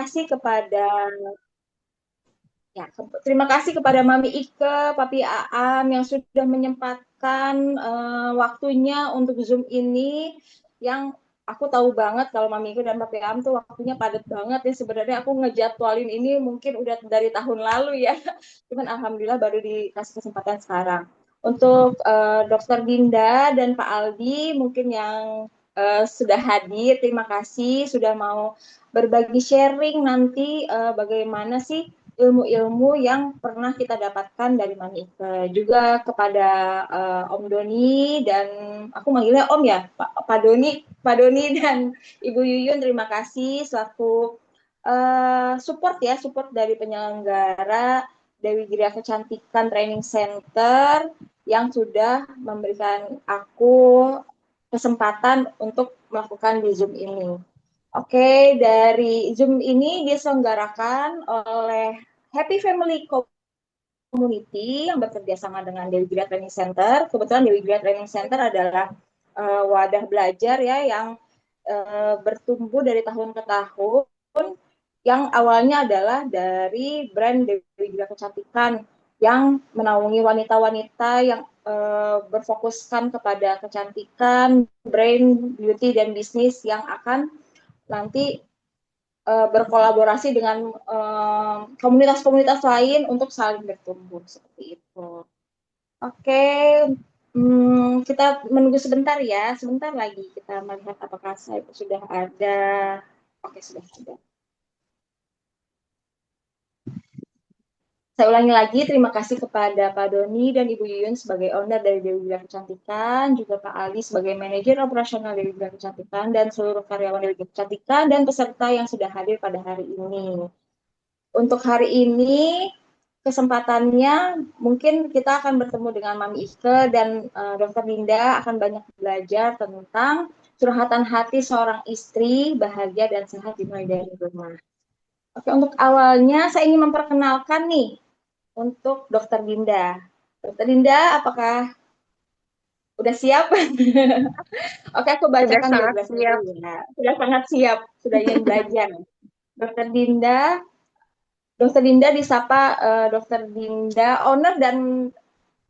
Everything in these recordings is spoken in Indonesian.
kasih kepada terima kasih kepada Mami Ike, Papi Aam yang sudah menyempatkan waktunya untuk Zoom ini yang aku tahu banget kalau Mami Ike dan Papi Aam tuh waktunya padat banget ya. Sebenarnya aku ngejadwalin ini mungkin udah dari tahun lalu ya. Cuman alhamdulillah baru dikasih kesempatan sekarang. Untuk Dokter Dinda dan Pak Aldi mungkin yang sudah hadir, terima kasih sudah mau berbagi sharing nanti bagaimana sih ilmu-ilmu yang pernah kita dapatkan dari Mami Ike. Juga kepada Om Doni dan aku manggilnya Om ya, Pak Doni dan Ibu Yuyun terima kasih selaku support dari penyelenggara Dewi Gria Kecantikan Training Center yang sudah memberikan aku kesempatan untuk melakukan di Zoom ini. Oke, dari Zoom ini diselenggarakan oleh Happy Family Community yang bekerja sama dengan Dewi Gria Training Center. Kebetulan Dewi Gria Training Center adalah wadah belajar ya yang bertumbuh dari tahun ke tahun, yang awalnya adalah dari brand Dewi Gria Kecantikan yang menaungi wanita-wanita yang berfokuskan kepada kecantikan, brand, beauty, dan bisnis yang akan nanti berkolaborasi dengan komunitas-komunitas lain untuk saling bertumbuh seperti itu. Oke, kita menunggu sebentar ya, sebentar lagi kita melihat apakah saya sudah ada. Oke, sudah ada. Saya ulangi lagi, terima kasih kepada Pak Doni dan Ibu Yuyun sebagai owner dari Dewi Gria Kecantikan, juga Pak Ali sebagai manajer operasional Dewi Gria Kecantikan, dan seluruh karyawan Dewi Gria Kecantikan, dan peserta yang sudah hadir pada hari ini. Untuk hari ini, kesempatannya mungkin kita akan bertemu dengan Mami Ike dan Dr. Linda akan banyak belajar tentang curhatan hati seorang istri bahagia dan sehat dimulai dari rumah. Oke, untuk awalnya saya ingin memperkenalkan nih untuk Dokter Dinda. Dokter Dinda, apakah udah siap? Oke, aku Sudah bacakan sangat biografinya siap. dulu ya. Sudah sangat siap, sudah ingin belajar. Dokter Dinda, Dokter Dinda disapa Dokter Dinda, owner dan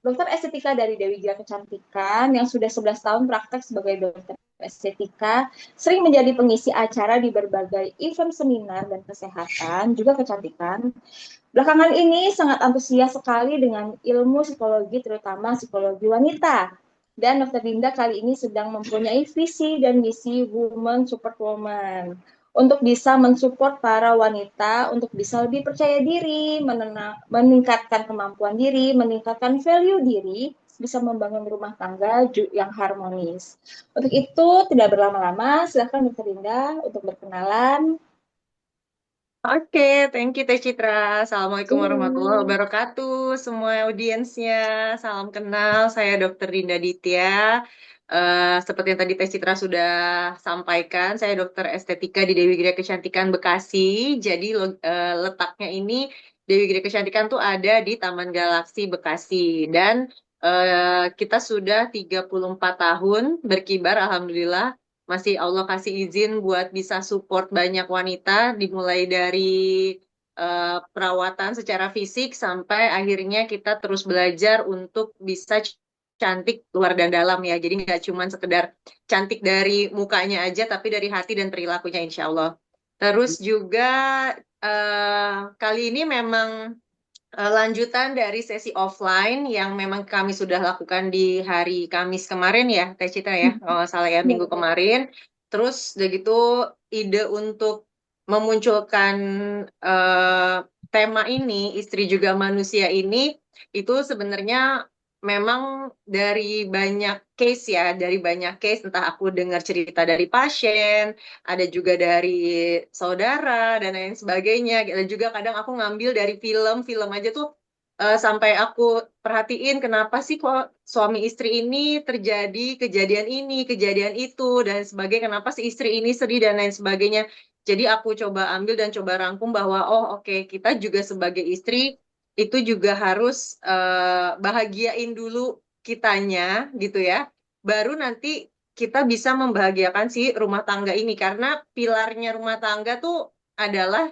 dokter estetika dari Dewi Gria Kecantikan yang sudah 11 tahun praktek sebagai dokter estetika, sering menjadi pengisi acara di berbagai event seminar dan kesehatan, juga kecantikan. Belakangan ini sangat antusias sekali dengan ilmu psikologi, terutama psikologi wanita. Dan Dr. Dinda kali ini sedang mempunyai visi dan misi Woman Support Woman untuk bisa mensupport para wanita untuk bisa lebih percaya diri, meningkatkan kemampuan diri, meningkatkan value diri, bisa membangun rumah tangga yang harmonis. Untuk itu, tidak berlama-lama, silakan Dr. Dinda untuk berkenalan. Oke, thank you Teh Citra. Assalamualaikum warahmatullahi wabarakatuh. Semua audiensnya, salam kenal. Saya Dr. Dinda Ditya. Seperti yang tadi Teh Citra sudah sampaikan, saya dokter estetika di Dewi Gria Kecantikan Bekasi. Jadi letaknya ini Dewi Gria Kecantikan tuh ada di Taman Galaksi Bekasi. Dan kita sudah 34 tahun berkibar, Alhamdulillah masih Allah kasih izin buat bisa support banyak wanita dimulai dari perawatan secara fisik sampai akhirnya kita terus belajar untuk bisa cantik luar dan dalam ya. Jadi nggak cuma sekedar cantik dari mukanya aja tapi dari hati dan perilakunya insya Allah. Terus juga kali ini memang lanjutan dari sesi offline yang memang kami sudah lakukan di hari Kamis kemarin ya, Teh Citra ya, kalau nggak salah ya, minggu kemarin. Terus udah gitu ide untuk memunculkan eh, tema ini, istri juga manusia ini, itu sebenarnya memang dari banyak case ya, dari banyak case, entah aku dengar cerita dari pasien, ada juga dari saudara dan lain sebagainya. Dan juga kadang aku ngambil dari film-film aja tuh sampai aku perhatiin kenapa sih kok suami istri ini terjadi kejadian itu dan sebagainya, kenapa si istri ini sedih dan lain sebagainya. Jadi aku coba ambil dan coba rangkum bahwa oh oke, kita juga sebagai istri itu juga harus bahagiain dulu kitanya gitu ya. Baru nanti kita bisa membahagiakan si rumah tangga ini karena pilarnya rumah tangga tuh adalah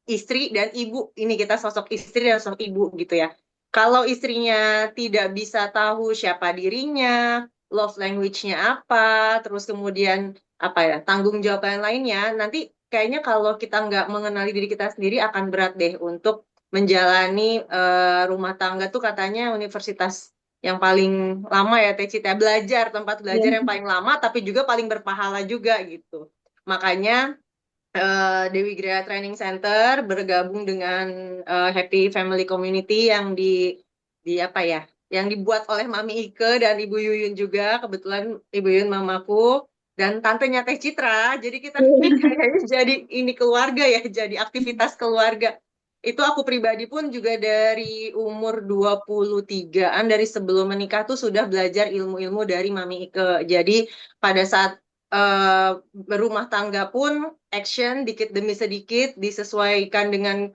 istri dan ibu. Ini kita sosok istri dan sosok ibu gitu ya. Kalau istrinya tidak bisa tahu siapa dirinya, love language-nya apa, terus kemudian apa ya, tanggung jawab yang lainnya, nanti kayaknya kalau kita nggak mengenali diri kita sendiri akan berat deh untuk menjalani rumah tangga tuh katanya universitas yang paling lama ya Teh Cita, belajar, tempat belajar yang paling lama tapi juga paling berpahala juga gitu. Makanya Dewi Grea Training Center bergabung dengan Happy Family Community yang di apa ya, yang dibuat oleh Mami Ike dan Ibu Yuyun juga. Kebetulan Ibu Yuyun mamaku dan tantenya Teh Citra. Jadi kita kayaknya jadi ini keluarga ya, jadi aktivitas keluarga. Itu aku pribadi pun juga dari umur 23-an, dari sebelum menikah tuh sudah belajar ilmu-ilmu dari Mami Ike. Jadi pada saat berumah tangga pun action dikit demi sedikit disesuaikan dengan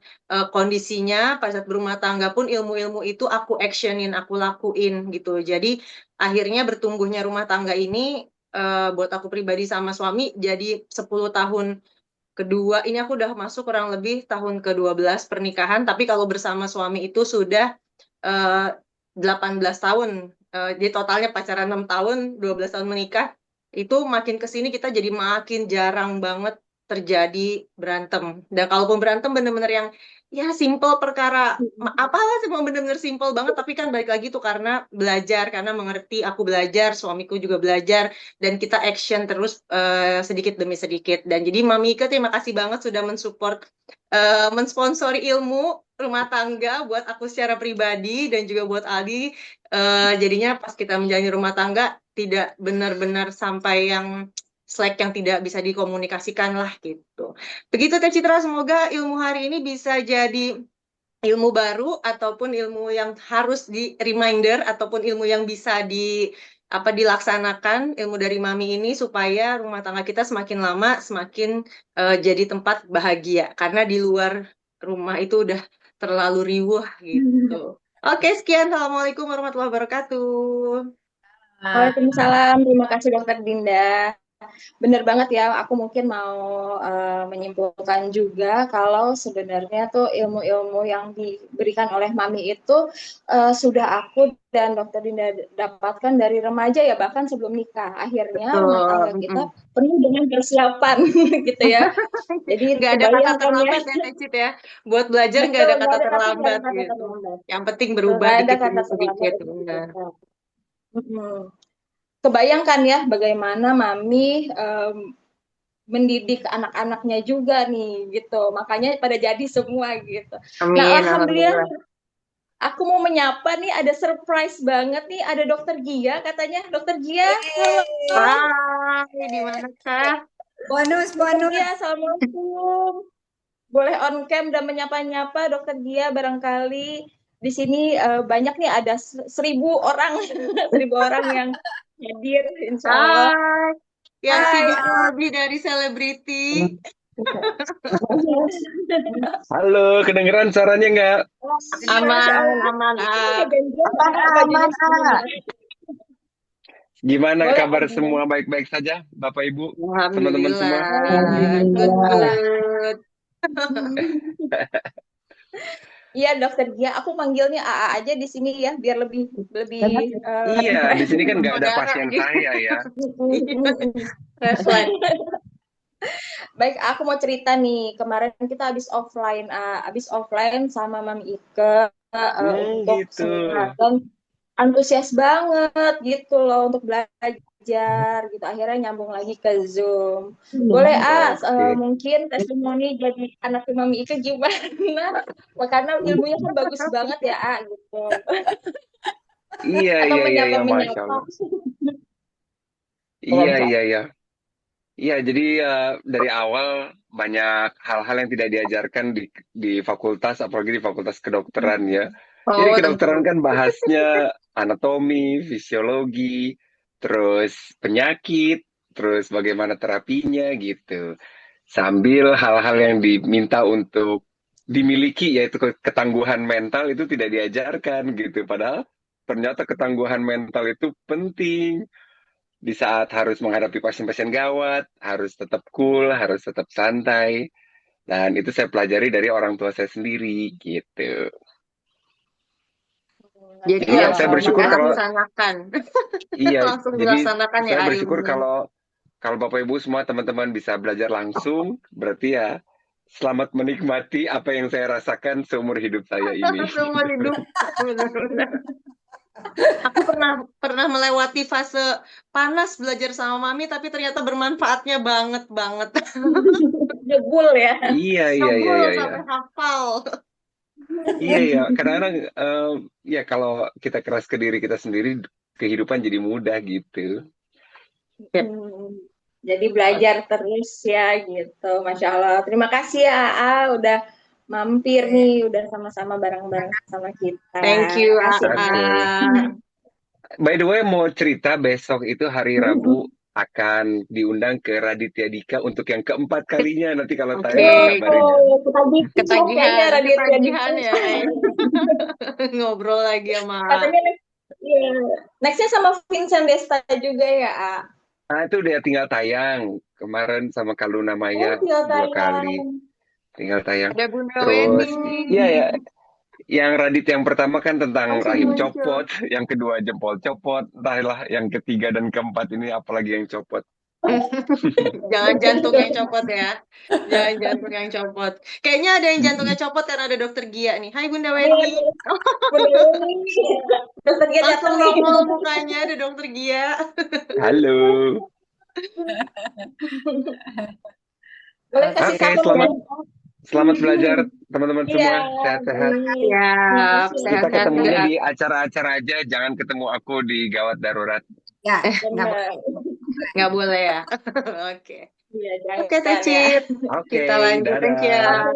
kondisinya. Pada saat berumah tangga pun ilmu-ilmu itu aku actionin, aku lakuin gitu. Jadi akhirnya bertumbuhnya rumah tangga ini buat aku pribadi sama suami jadi 10 tahun kedua. Ini aku udah masuk kurang lebih tahun ke-12 pernikahan, tapi kalau bersama suami itu sudah eh, 18 tahun. Jadi totalnya pacaran 6 tahun, 12 tahun menikah. Itu makin ke sini kita jadi makin jarang banget terjadi berantem. Dan kalaupun berantem bener-bener yang ya simple perkara apalah sih, bener-bener simple banget, tapi kan balik lagi tuh karena belajar, karena mengerti, aku belajar, suamiku juga belajar, dan kita action terus sedikit demi sedikit. Dan jadi Mami Ike terima kasih banget sudah mensupport, mensponsori ilmu rumah tangga buat aku secara pribadi dan juga buat Aldi. Jadinya pas kita menjalani rumah tangga tidak benar-benar sampai yang slack yang tidak bisa dikomunikasikan lah gitu. Begitu Teh Citra, semoga ilmu hari ini bisa jadi ilmu baru ataupun ilmu yang harus di reminder ataupun ilmu yang bisa di apa dilaksanakan, ilmu dari Mami ini supaya rumah tangga kita semakin lama semakin jadi tempat bahagia karena di luar rumah itu udah terlalu riuh gitu. Oke, sekian. Assalamualaikum warahmatullahi wabarakatuh. Waalaikumsalam, terima kasih Dokter Dinda. Benar banget ya, aku mungkin mau menyimpulkan juga kalau sebenarnya tuh ilmu-ilmu yang diberikan oleh Mami itu sudah aku dan Dokter Dinda dapatkan dari remaja ya, bahkan sebelum nikah. Akhirnya rumah tangga Betul. kita penuh dengan persiapan gitu ya. Jadi Nggak ada kata kebayangkan ya, terlambat ya, Tecit ya. Buat belajar nggak betul, ada kata nggak ada terlambat kata gitu. terlambat. Yang penting Betul, berubah nggak ada dikit kata demi terlambat sedikit. untuk Benar. kita. Kebayangkan ya bagaimana Mami mendidik anak-anaknya juga nih gitu. Makanya pada jadi semua gitu. Nah, Amin, alhamdulillah alhamdulillah. aku mau menyapa nih, ada surprise banget nih, ada Dokter Gia katanya. Dokter Gia, halo. Yeay. Hai, di mana kah? Bonus, Dokter Gia, bonus. assalamualaikum. Boleh on cam dan menyapa-nyapa Dokter Gia, barangkali di sini banyak nih, ada 1.000 orang, 1.000 orang yang hadir, insya Allah. Hai, yang Hai. tidak lebih dari selebriti. Halo, kedengeran suaranya nggak? Masya Aman, Allah, aman, itu udah ah. ganjil Aman, bajunya aman, semua. Gimana Boleh kabar on. semua? Baik-baik saja, Bapak Ibu, teman-teman semua? Alhamdulillah, good, Alhamdulillah. good. Iya, Dokter Gia, aku manggilnya AA aja di sini ya, biar lebih lebih Iya, di sini kan nggak ada Saudara pasien gitu. saya ya. Refleks. Baik, aku mau cerita nih. Kemarin kita habis offline sama Mami Ike untuk Gitu. seminar, dan antusias banget gitu loh untuk belajar gitu. Akhirnya nyambung lagi ke Zoom. Boleh Oke. mungkin testimoni jadi anak Mami Ike gimana? Karena ilmunya kan bagus banget ya, gitu. Iya, Atau iya, iya, iya, Masya menyapa-menyapa. Allah. Iya, iya, iya. Iya, jadi dari awal banyak hal-hal yang tidak diajarkan di fakultas, apalagi di fakultas kedokteran ya. Jadi Oh, kedokteran tentu. kan bahasnya anatomi, fisiologi, terus penyakit, terus bagaimana terapinya gitu. Sambil hal-hal yang diminta untuk dimiliki, yaitu ketangguhan mental itu tidak diajarkan gitu. Padahal ternyata ketangguhan mental itu penting di saat harus menghadapi pasien-pasien gawat, harus tetap cool, harus tetap santai. Dan itu saya pelajari dari orang tua saya sendiri gitu. Jadi Jadi ya saya langsung bersyukur kalau dilaksanakan. iya, Langsung jadi dilaksanakan ya saya bersyukur ilmunya. kalau Bapak Ibu semua teman-teman bisa belajar langsung, berarti ya selamat menikmati apa yang saya rasakan seumur hidup saya ini. Seumur hidup. Benar-benar. Aku pernah melewati fase panas belajar sama Mami, tapi ternyata bermanfaatnya banget banget. Jebul ya. Iya, iya, iya, Sebel iya, iya. sampai hafal. Iya, iya. Kadang-kadang ya kalau kita keras ke diri kita sendiri, kehidupan jadi mudah gitu. Ya. Jadi belajar terus ya gitu. Masya Allah. Terima kasih ya A, udah mampir nih, udah sama-sama bareng-bareng sama kita. Thank you, Makasih. Oke. AA. By the way, mau cerita besok itu hari Rabu akan diundang ke Raditya Dika untuk yang keempat kalinya. Nanti kalau Oke. tayang dikabarin ya. Oh, ketagihan kayaknya Ketagihan, Raditya ketagihan Dika. ya. Ngobrol lagi sama Katanya ya, nextnya sama Vincent Desta juga ya, A. Nah, itu udah tinggal tayang. Kemarin sama Kaluna Oh, Maya tinggal 2 kali. tayang. Tinggal tayang. ada Bunda Terus, Weni. iya ya, yang Radit yang pertama kan tentang Langsung rahim muncul. copot, yang kedua jempol copot, entahlah yang ketiga dan keempat ini apalagi yang copot. Jangan jantung yang copot ya. Jangan jantung yang copot. Kayaknya ada yang jantungnya copot karena ada dokter Gia nih. Hai Bunda Weni. Bunda Weni. Dokter Gia Langsung datang nih. nongol mukanya ada dokter Gia. Halo. Boleh kasih Oke, salam ya. selamat belajar teman-teman Iya, semua. Sehat-sehat. baik. Siap, Makasih. Kita sehat-sehat ketemunya juga. di acara-acara aja, jangan ketemu aku di gawat darurat. Ya, nggak boleh. Benar. Nggak boleh ya. Oke. Iya, Oke, jangan ya. Tecit. Oke, Kita lanjut. Thank you ya. dadah.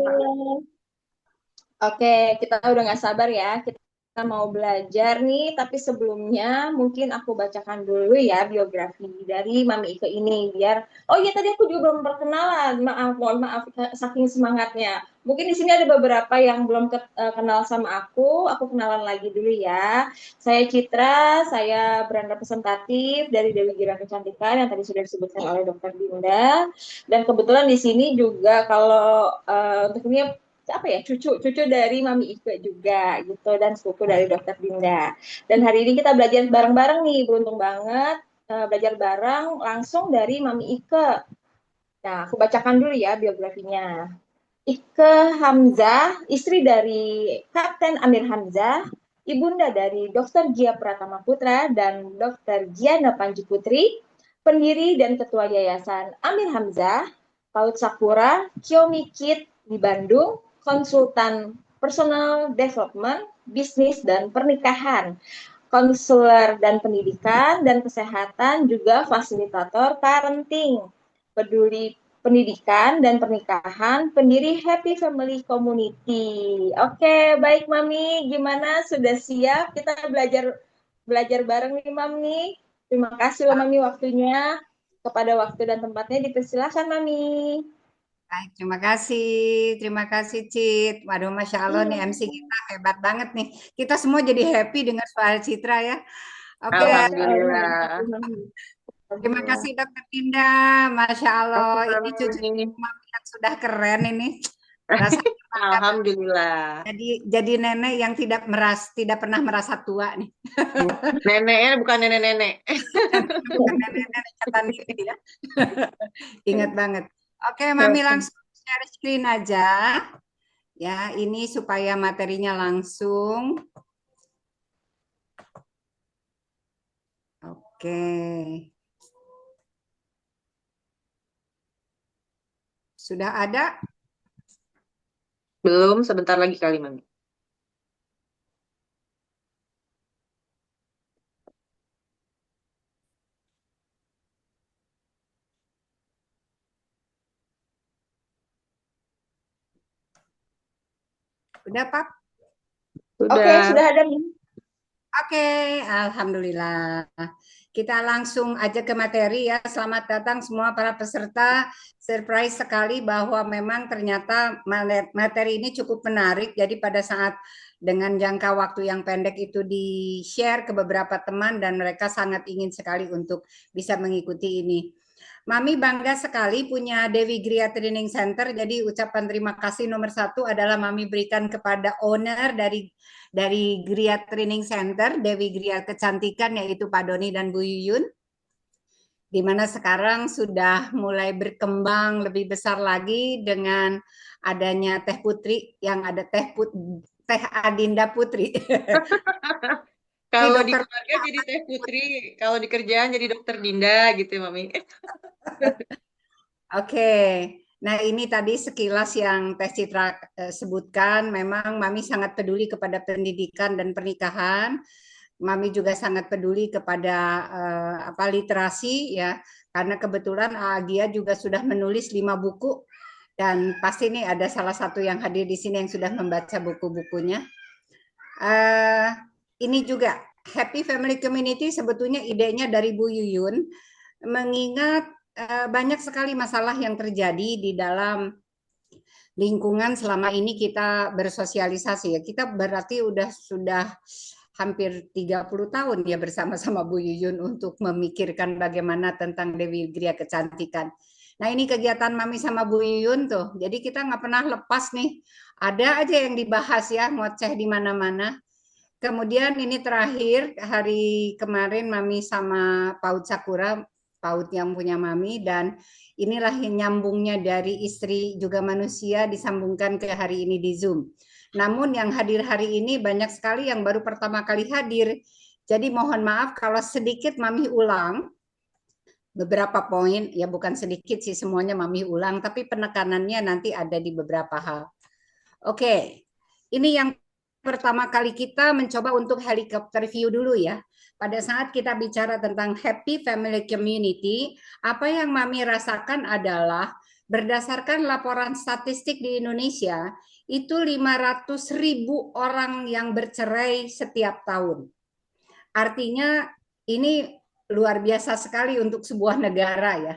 Oke, kita udah nggak sabar ya. Kita mau belajar nih, tapi sebelumnya mungkin aku bacakan dulu ya biografi dari Mami Ike ini biar. Oh iya, tadi aku juga belum perkenalan. Maaf, mohon maaf saking semangatnya. Mungkin di sini ada beberapa yang belum kenal sama aku. Aku kenalan lagi dulu ya. Saya Citra, saya brand representatif dari Dewi Gira Kecantikan yang tadi sudah disebutkan oleh Dokter Dinda. Dan kebetulan di sini juga kalau untuk ini apa ya cucu dari Mami Ike juga gitu dan sepupu dari Dokter Dinda. Dan hari ini kita belajar bareng-bareng nih, beruntung banget belajar bareng langsung dari Mami Ike. Nah, aku bacakan dulu ya biografinya. Ike Hamzah, istri dari Kapten Amir Hamzah, ibunda dari Dr. Gia Pratama Putra dan Dr. Giana Panji Putri, pendiri dan ketua Yayasan Amir Hamzah, PAUD Sakura, Kyomi Kid di Bandung, konsultan personal development, bisnis dan pernikahan, konselor dan pendidikan dan kesehatan, juga fasilitator parenting, peduli pendidikan dan pernikahan, pendiri Happy Family Community. Oke, baik Mami, gimana? Sudah siap? Kita belajar bareng nih Mami. Terima kasih loh Mami waktunya. Kepada waktu dan tempatnya dipersilakan Mami. Baik, terima kasih Cit. Waduh, Masya Allah nih MC kita hebat banget nih. Kita semua jadi happy dengan suara Citra ya. Oke, Alhamdulillah. terima kasih Dokter Dinda. Masya Allah, ini cucu Mami yang sudah keren ini. Rasanya Alhamdulillah. jadi nenek yang tidak pernah merasa tua nih. Neneknya bukan nenek-nenek. Bukan nenek-nenek catatan ini ya. Ingat banget. Oke, Mami langsung share screen aja. Ya, ini supaya materinya langsung. Oke. Sudah ada? Belum, sebentar lagi kali, Mami. Sudah, Pak? Oke, sudah ada. Oke, alhamdulillah. Kita langsung aja ke materi ya. Selamat datang semua para peserta. Surprise sekali bahwa memang ternyata materi ini cukup menarik. Jadi pada saat dengan jangka waktu yang pendek itu di-share ke beberapa teman dan mereka sangat ingin sekali untuk bisa mengikuti ini. Mami bangga sekali punya Dewi Gria Training Center. Jadi ucapan terima kasih nomor 1 adalah Mami berikan kepada owner dari Gria Training Center, Dewi Gria Kecantikan, yaitu Pak Doni dan Bu Yuyun, di mana sekarang sudah mulai berkembang lebih besar lagi dengan adanya Teh Putri, yang ada Teh Adinda Putri. Kalau di dokter keluarga jadi Teh Putri, kalau di kerjaan jadi Dokter Dinda gitu ya, Mami. Oke, nah ini tadi sekilas yang Teh Citra sebutkan. Memang Mami sangat peduli kepada pendidikan dan pernikahan. Mami juga sangat peduli kepada literasi ya, karena kebetulan Agia juga sudah menulis 5 buku dan pasti nih ada salah satu yang hadir di sini yang sudah membaca buku-bukunya. Ini juga Happy Family Community sebetulnya idenya dari Bu Yuyun, mengingat banyak sekali masalah yang terjadi di dalam lingkungan selama ini kita bersosialisasi ya. Kita berarti sudah hampir 30 tahun ya bersama-sama Bu Yuyun untuk memikirkan bagaimana tentang Dewi Gria Kecantikan. Nah ini kegiatan Mami sama Bu Yuyun tuh. Jadi kita nggak pernah lepas nih. Ada aja yang dibahas ya, ngoceh di mana-mana. Kemudian ini terakhir hari kemarin Mami sama Paut Sakura, Paut yang punya Mami, dan inilah yang nyambungnya dari istri juga manusia disambungkan ke hari ini di Zoom. Namun yang hadir hari ini banyak sekali yang baru pertama kali hadir. Jadi mohon maaf kalau sedikit Mami ulang beberapa poin, ya bukan sedikit sih semuanya Mami ulang, tapi penekanannya nanti ada di beberapa hal. Oke, ini yang pertama kali kita mencoba untuk helikopter view dulu ya. Pada saat kita bicara tentang Happy Family Community, apa yang Mami rasakan adalah berdasarkan laporan statistik di Indonesia, itu 500.000 orang yang bercerai setiap tahun. Artinya ini luar biasa sekali untuk sebuah negara ya.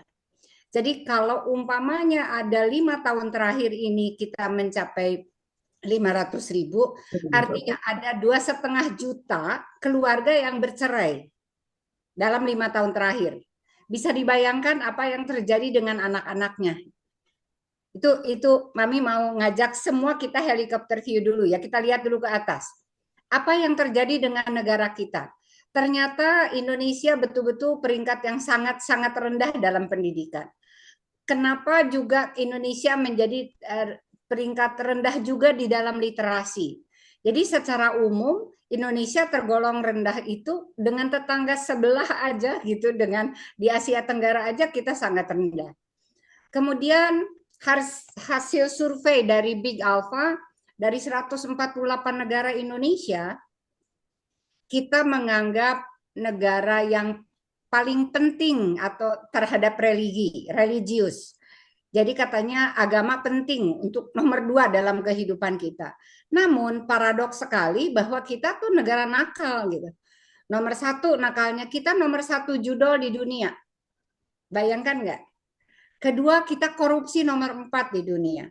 Jadi kalau umpamanya ada 5 tahun terakhir ini kita mencapai 500.000, artinya ada 2,5 juta keluarga yang bercerai dalam 5 tahun terakhir. Bisa dibayangkan apa yang terjadi dengan anak-anaknya. Itu Mami mau ngajak semua kita helikopter view dulu ya. Kita lihat dulu ke atas. Apa yang terjadi dengan negara kita? Ternyata Indonesia betul-betul peringkat yang sangat-sangat rendah dalam pendidikan. Kenapa juga Indonesia menjadi peringkat rendah juga di dalam literasi. Jadi secara umum Indonesia tergolong rendah itu dengan tetangga sebelah aja gitu, dengan di Asia Tenggara aja kita sangat rendah. Kemudian hasil survei dari Big Alpha dari 148 negara Indonesia, kita menganggap negara yang paling penting atau terhadap religius. Jadi katanya agama penting untuk nomor 2 dalam kehidupan kita. Namun paradoks sekali bahwa kita tuh negara nakal gitu. Nomor 1 nakalnya kita, nomor 1 judol di dunia. Bayangkan nggak? Kedua kita korupsi nomor 4 di dunia.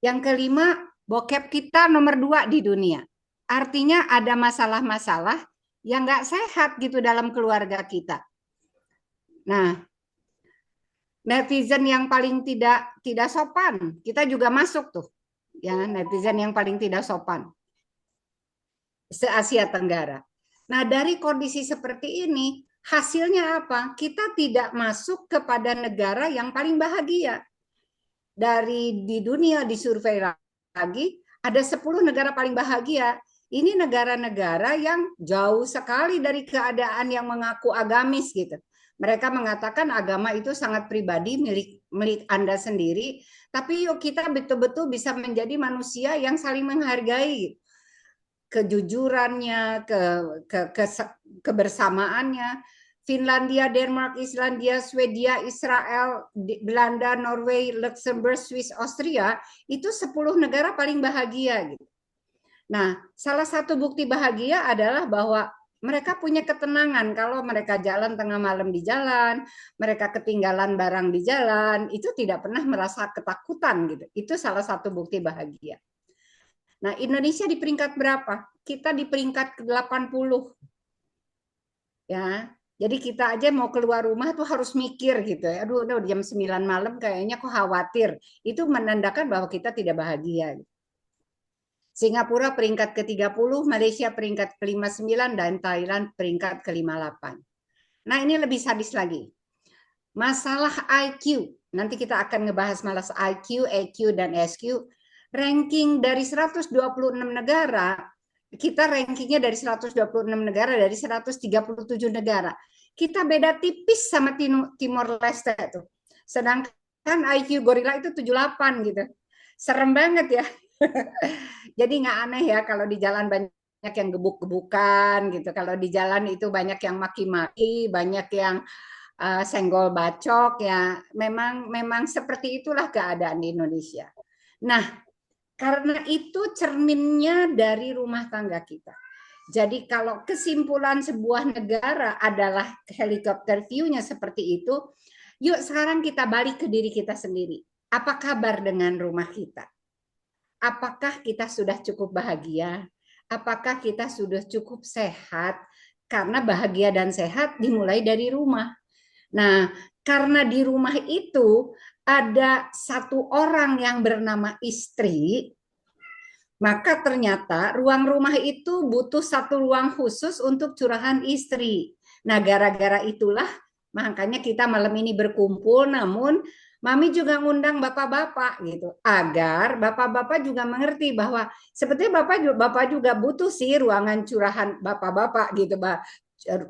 Yang kelima bokep kita nomor 2 di dunia. Artinya ada masalah-masalah yang nggak sehat gitu dalam keluarga kita. Nah, netizen yang paling tidak sopan, kita juga masuk tuh, ya netizen yang paling tidak sopan se-Asia Tenggara. Nah dari kondisi seperti ini, hasilnya apa? Kita tidak masuk kepada negara yang paling bahagia. Dari di dunia disurvei lagi, ada 10 negara paling bahagia. Ini negara-negara yang jauh sekali dari keadaan yang mengaku agamis gitu. Mereka mengatakan agama itu sangat pribadi, milik Anda sendiri. Tapi yuk kita betul-betul bisa menjadi manusia yang saling menghargai kejujurannya, kebersamaannya. Finlandia, Denmark, Islandia, Swedia, Israel, Belanda, Norway, Luxembourg, Swiss, Austria, itu 10 negara paling bahagia. Gitu. Nah, salah satu bukti bahagia adalah bahwa mereka punya ketenangan kalau mereka jalan tengah malam di jalan, mereka ketinggalan barang di jalan, itu tidak pernah merasa ketakutan gitu. Itu salah satu bukti bahagia. Nah, Indonesia di peringkat berapa? Kita di peringkat ke-80. Ya. Jadi kita aja mau keluar rumah tuh harus mikir gitu ya. Aduh, udah jam 9 malam kayaknya kok khawatir. Itu menandakan bahwa kita tidak bahagia. Singapura peringkat ke-30, Malaysia peringkat ke-59, dan Thailand peringkat ke-58. Nah, ini lebih sadis lagi. Masalah IQ. Nanti kita akan ngebahas masalah IQ, EQ, dan SQ. Ranking dari 126 negara, kita rankingnya dari 126 negara, dari 137 negara. Kita beda tipis sama Timor Leste tuh. Sedangkan IQ gorila itu 78 gitu. Serem banget ya. Jadi nggak aneh ya kalau di jalan banyak yang gebuk-gebukan gitu. Kalau di jalan itu banyak yang maki-maki, banyak yang senggol bacok ya. Memang seperti itulah keadaan di Indonesia. Nah, karena itu cerminnya dari rumah tangga kita. Jadi kalau kesimpulan sebuah negara adalah helikopter view-nya seperti itu, yuk sekarang kita balik ke diri kita sendiri. Apa kabar dengan rumah kita? Apakah kita sudah cukup bahagia? Apakah kita sudah cukup sehat? Karena bahagia dan sehat dimulai dari rumah. Nah, karena di rumah itu ada satu orang yang bernama istri, maka ternyata ruang rumah itu butuh satu ruang khusus untuk curahan istri. Nah, gara-gara itulah makanya kita malam ini berkumpul, namun Mami juga ngundang bapak-bapak gitu, agar bapak-bapak juga mengerti bahwa sebetulnya bapak juga butuh sih ruangan curahan bapak-bapak gitu,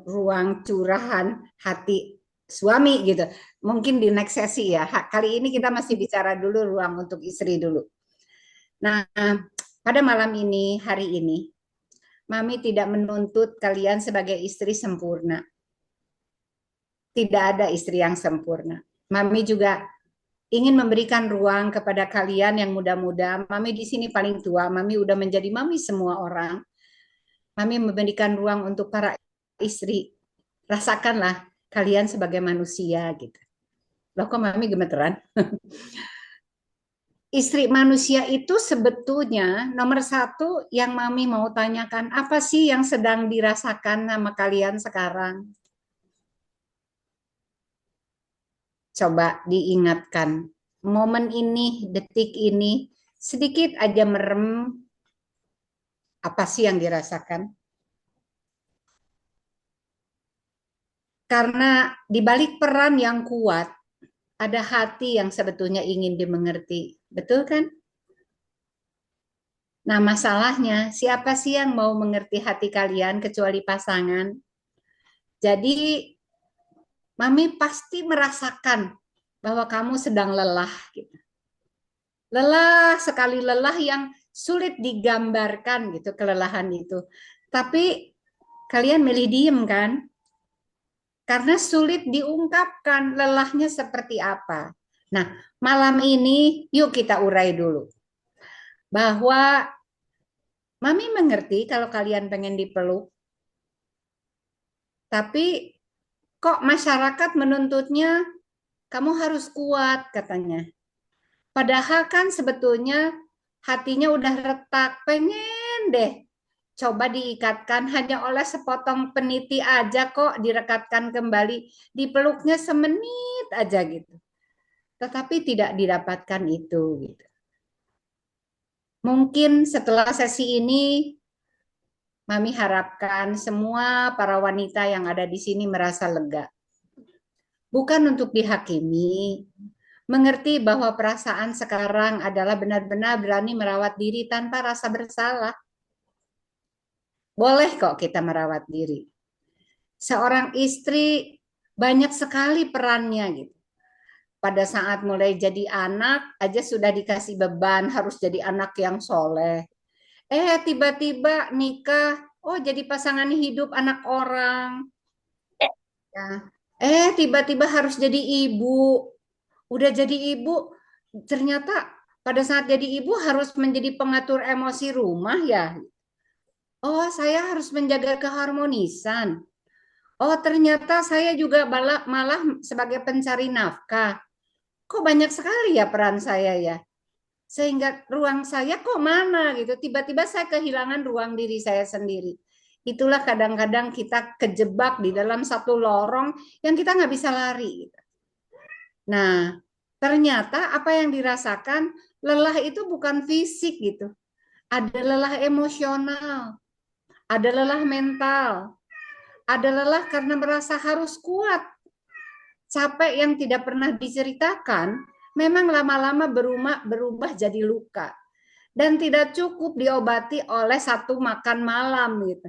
ruang curahan hati suami gitu. Mungkin di next sesi ya. Kali ini kita masih bicara dulu ruang untuk istri dulu. Nah, pada malam ini, hari ini, Mami tidak menuntut kalian sebagai istri sempurna. Tidak ada istri yang sempurna. Mami juga ingin memberikan ruang kepada kalian yang muda-muda. Mami di sini paling tua, Mami udah menjadi mami semua orang. Mami memberikan ruang untuk para istri. Rasakanlah kalian sebagai manusia gitu. Loh kok Mami gemeteran? Istri manusia itu sebetulnya nomor satu yang Mami mau tanyakan, apa sih yang sedang dirasakan sama kalian sekarang? Coba diingatkan, momen ini, detik ini, sedikit aja merem, apa sih yang dirasakan? Karena di balik peran yang kuat, ada hati yang sebetulnya ingin dimengerti. Betul kan? Nah, masalahnya siapa sih yang mau mengerti hati kalian kecuali pasangan? Jadi, Mami pasti merasakan bahwa kamu sedang lelah. Gitu. Lelah, sekali lelah yang sulit digambarkan gitu, kelelahan itu. Tapi kalian milih diem kan? Karena sulit diungkapkan lelahnya seperti apa. Nah, malam ini yuk kita urai dulu. Bahwa Mami mengerti kalau kalian pengen dipeluk. Tapi kok masyarakat menuntutnya kamu harus kuat katanya. Padahal kan sebetulnya hatinya udah retak, pengen deh coba diikatkan hanya oleh sepotong peniti aja kok direkatkan kembali, dipeluknya semenit aja gitu. Tetapi tidak didapatkan itu gitu. Mungkin setelah sesi ini Mami harapkan semua para wanita yang ada di sini merasa lega. Bukan untuk dihakimi, mengerti bahwa perasaan sekarang adalah benar-benar berani merawat diri tanpa rasa bersalah. Boleh kok kita merawat diri. Seorang istri banyak sekali perannya gitu. Pada saat mulai jadi anak aja sudah dikasih beban harus jadi anak yang soleh. Tiba-tiba nikah, oh jadi pasangan hidup anak orang. Ya. Tiba-tiba harus jadi ibu. Udah jadi ibu, ternyata pada saat jadi ibu harus menjadi pengatur emosi rumah ya. Oh, saya harus menjaga keharmonisan. Oh, ternyata saya juga malah sebagai pencari nafkah. Kok banyak sekali ya peran saya ya. Sehingga ruang saya kok mana gitu. Tiba-tiba saya kehilangan ruang diri saya sendiri. Itulah kadang-kadang kita kejebak di dalam satu lorong yang kita nggak bisa lari. Nah, ternyata apa yang dirasakan lelah itu bukan fisik gitu. Ada lelah emosional, ada lelah mental, ada lelah karena merasa harus kuat. Capek yang tidak pernah diceritakan memang lama-lama berubah jadi luka. Dan tidak cukup diobati oleh satu makan malam gitu.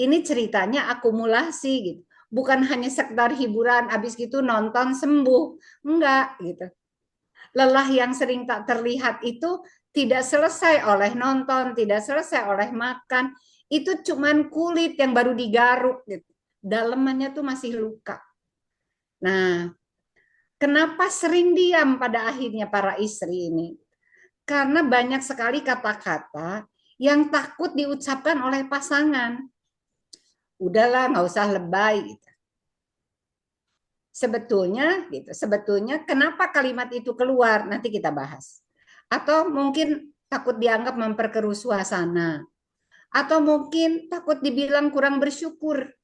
Ini ceritanya akumulasi gitu. Bukan hanya sekedar hiburan, habis gitu nonton sembuh. Enggak gitu. Lelah yang sering tak terlihat itu tidak selesai oleh nonton, tidak selesai oleh makan. Itu cuman kulit yang baru digaruk gitu. Dalemannya tuh masih luka. Nah, kenapa sering diam pada akhirnya para istri ini? Karena banyak sekali kata-kata yang takut diucapkan oleh pasangan. Udahlah, nggak usah lebay. Gitu. Sebetulnya kenapa kalimat itu keluar? Nanti kita bahas. Atau mungkin takut dianggap memperkeruh suasana. Atau mungkin takut dibilang kurang bersyukur.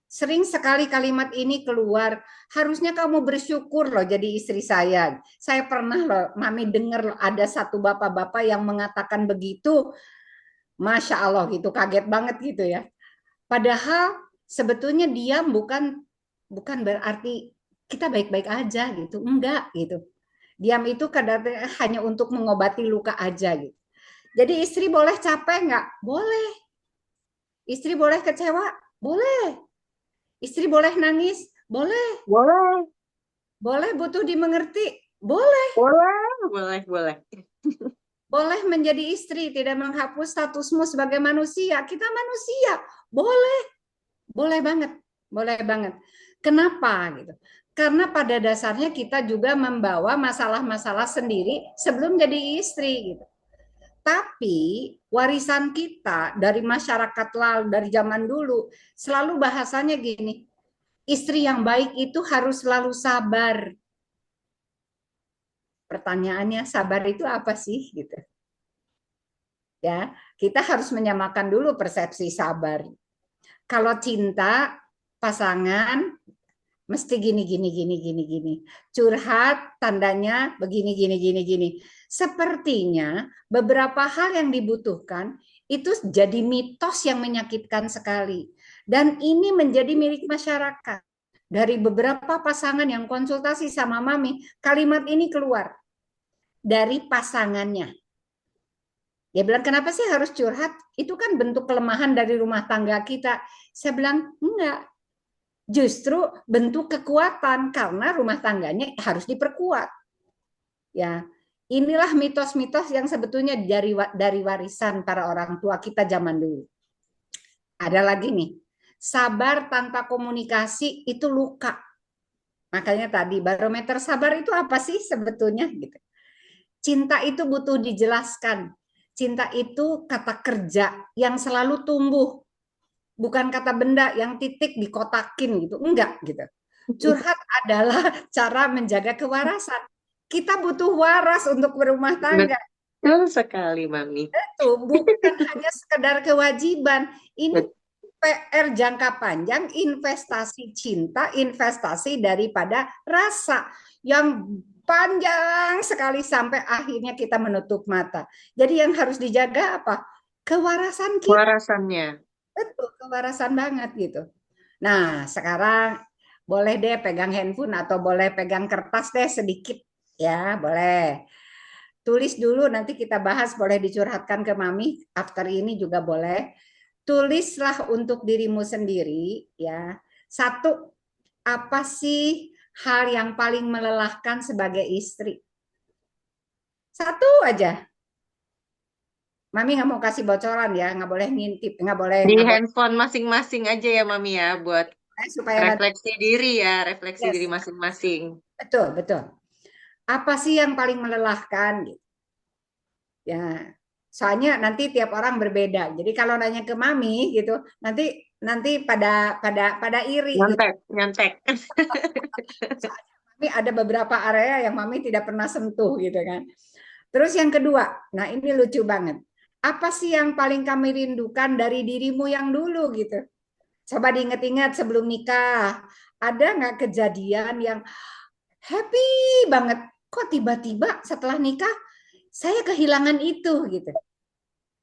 Sering sekali kalimat ini keluar, harusnya kamu bersyukur loh jadi istri saya. Saya pernah loh, Mami dengar loh, ada satu bapak-bapak yang mengatakan begitu, Masya Allah gitu, kaget banget gitu ya. Padahal sebetulnya diam bukan berarti kita baik-baik aja gitu, enggak gitu. Diam itu kadang hanya untuk mengobati luka aja gitu. Jadi istri boleh capek enggak? Boleh. Istri boleh kecewa? Boleh. Istri boleh nangis? Boleh. Boleh. Boleh butuh dimengerti? Boleh. Boleh. Boleh menjadi istri, tidak menghapus statusmu sebagai manusia. Kita manusia. Boleh. Boleh banget. Boleh banget. Kenapa gitu? Karena pada dasarnya kita juga membawa masalah-masalah sendiri sebelum jadi istri gitu. Tapi warisan kita dari masyarakat lalu, dari zaman dulu, selalu bahasanya gini, istri yang baik itu harus selalu sabar. Pertanyaannya, sabar itu apa sih? Gitu. Ya, kita harus menyamakan dulu persepsi sabar. Kalau cinta, pasangan, mesti gini. Curhat tandanya begini gini. Sepertinya beberapa hal yang dibutuhkan itu jadi mitos yang menyakitkan sekali. Dan ini menjadi milik masyarakat. Dari beberapa pasangan yang konsultasi sama Mami, kalimat ini keluar dari pasangannya. Dia bilang, kenapa sih harus curhat? Itu kan bentuk kelemahan dari rumah tangga kita. Saya bilang, enggak. Justru bentuk kekuatan karena rumah tangganya harus diperkuat. Ya, inilah mitos-mitos yang sebetulnya dari warisan para orang tua kita zaman dulu. Ada lagi nih, sabar tanpa komunikasi itu luka. Makanya tadi barometer sabar itu apa sih sebetulnya gitu. Cinta itu butuh dijelaskan. Cinta itu kata kerja yang selalu tumbuh. Bukan kata benda yang titik dikotakin gitu, enggak gitu. Curhat adalah cara menjaga kewarasan. Kita butuh waras untuk berumah tangga. Betul sekali, Mami. Itu bukan hanya sekedar kewajiban. Ini PR jangka panjang, investasi cinta, investasi daripada rasa yang panjang sekali sampai akhirnya kita menutup mata. Jadi yang harus dijaga apa? Kewarasan kita. Kewarasannya. Betul, kewarasan banget gitu. Nah, sekarang boleh deh pegang handphone atau boleh pegang kertas deh sedikit ya, boleh. Tulis dulu nanti kita bahas, boleh dicurhatkan ke Mami after ini juga boleh. Tulislah untuk dirimu sendiri ya. Satu, apa sih hal yang paling melelahkan sebagai istri? Satu aja. Mami nggak mau kasih bocoran ya, nggak boleh ngintip, nggak boleh. Di handphone masing-masing aja ya, Mami ya, buat supaya refleksi diri ya, refleksi yes. diri masing-masing. Betul. Apa sih yang paling melelahkan? Ya, soalnya nanti tiap orang berbeda. Jadi kalau nanya ke Mami gitu, nanti pada iri. Nyontek. Mami ada beberapa area yang Mami tidak pernah sentuh gitu kan. Terus yang kedua, nah ini lucu banget. Apa sih yang paling kami rindukan dari dirimu yang dulu gitu? Coba diingat-ingat sebelum nikah. Ada nggak kejadian yang happy banget? Kok tiba-tiba setelah nikah saya kehilangan itu gitu.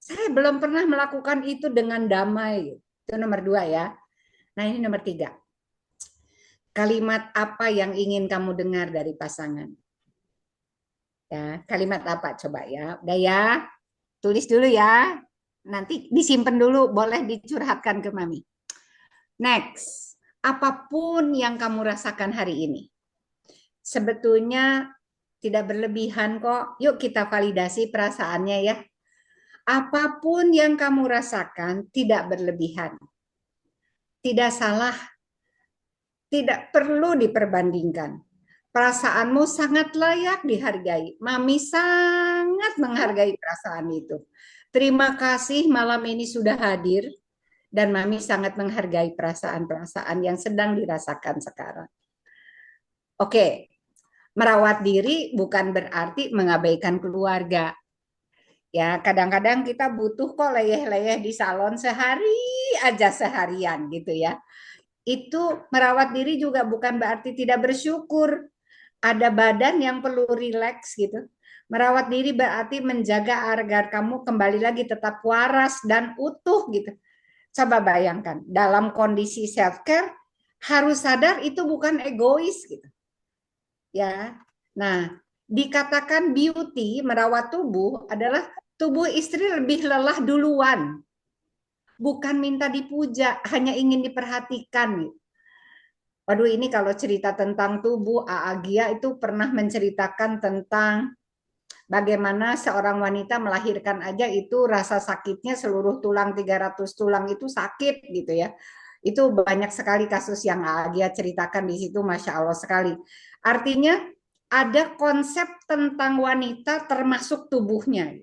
Saya belum pernah melakukan itu dengan damai. Itu nomor 2 ya. Nah ini nomor 3. Kalimat apa yang ingin kamu dengar dari pasangan? Ya, kalimat apa coba ya? Udah ya, tulis dulu ya. Nanti disimpan dulu, boleh dicurhatkan ke Mami. Next, apapun yang kamu rasakan hari ini, sebetulnya tidak berlebihan kok. Yuk kita validasi perasaannya ya. Apapun yang kamu rasakan tidak berlebihan. Tidak salah, tidak perlu diperbandingkan. Perasaanmu sangat layak dihargai. Mami sangat menghargai perasaan itu. Terima kasih malam ini sudah hadir. Dan Mami sangat menghargai perasaan-perasaan yang sedang dirasakan sekarang. Oke, merawat diri bukan berarti mengabaikan keluarga. Ya, kadang-kadang kita butuh kok leyeh-leyeh di salon sehari aja seharian gitu ya. Itu merawat diri juga bukan berarti tidak bersyukur. Ada badan yang perlu rileks gitu. Merawat diri berarti menjaga agar kamu kembali lagi tetap waras dan utuh gitu. Coba bayangkan, dalam kondisi self-care harus sadar itu bukan egois gitu. Ya. Nah, dikatakan beauty, merawat tubuh adalah tubuh istri lebih lelah duluan. Bukan minta dipuja, hanya ingin diperhatikan. Waduh, ini kalau cerita tentang tubuh, Aagia itu pernah menceritakan tentang bagaimana seorang wanita melahirkan aja itu rasa sakitnya seluruh tulang 300 tulang itu sakit gitu ya. Itu banyak sekali kasus yang Aagia ceritakan di situ, Masya Allah sekali. Artinya ada konsep tentang wanita termasuk tubuhnya.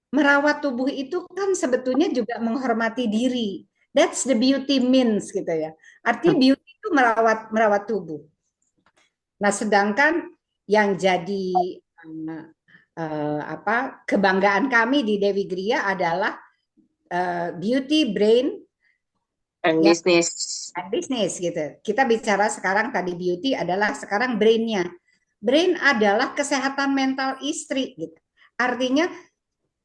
Merawat tubuh itu kan sebetulnya juga menghormati diri. That's the beauty means gitu ya. Artinya beauty itu merawat tubuh. Nah, sedangkan yang jadi kebanggaan kami di Dewi Gria adalah beauty, brain, And ya, business. dan bisnis gitu. Kita bicara sekarang tadi beauty adalah sekarang brainnya. Brain adalah kesehatan mental istri gitu. Artinya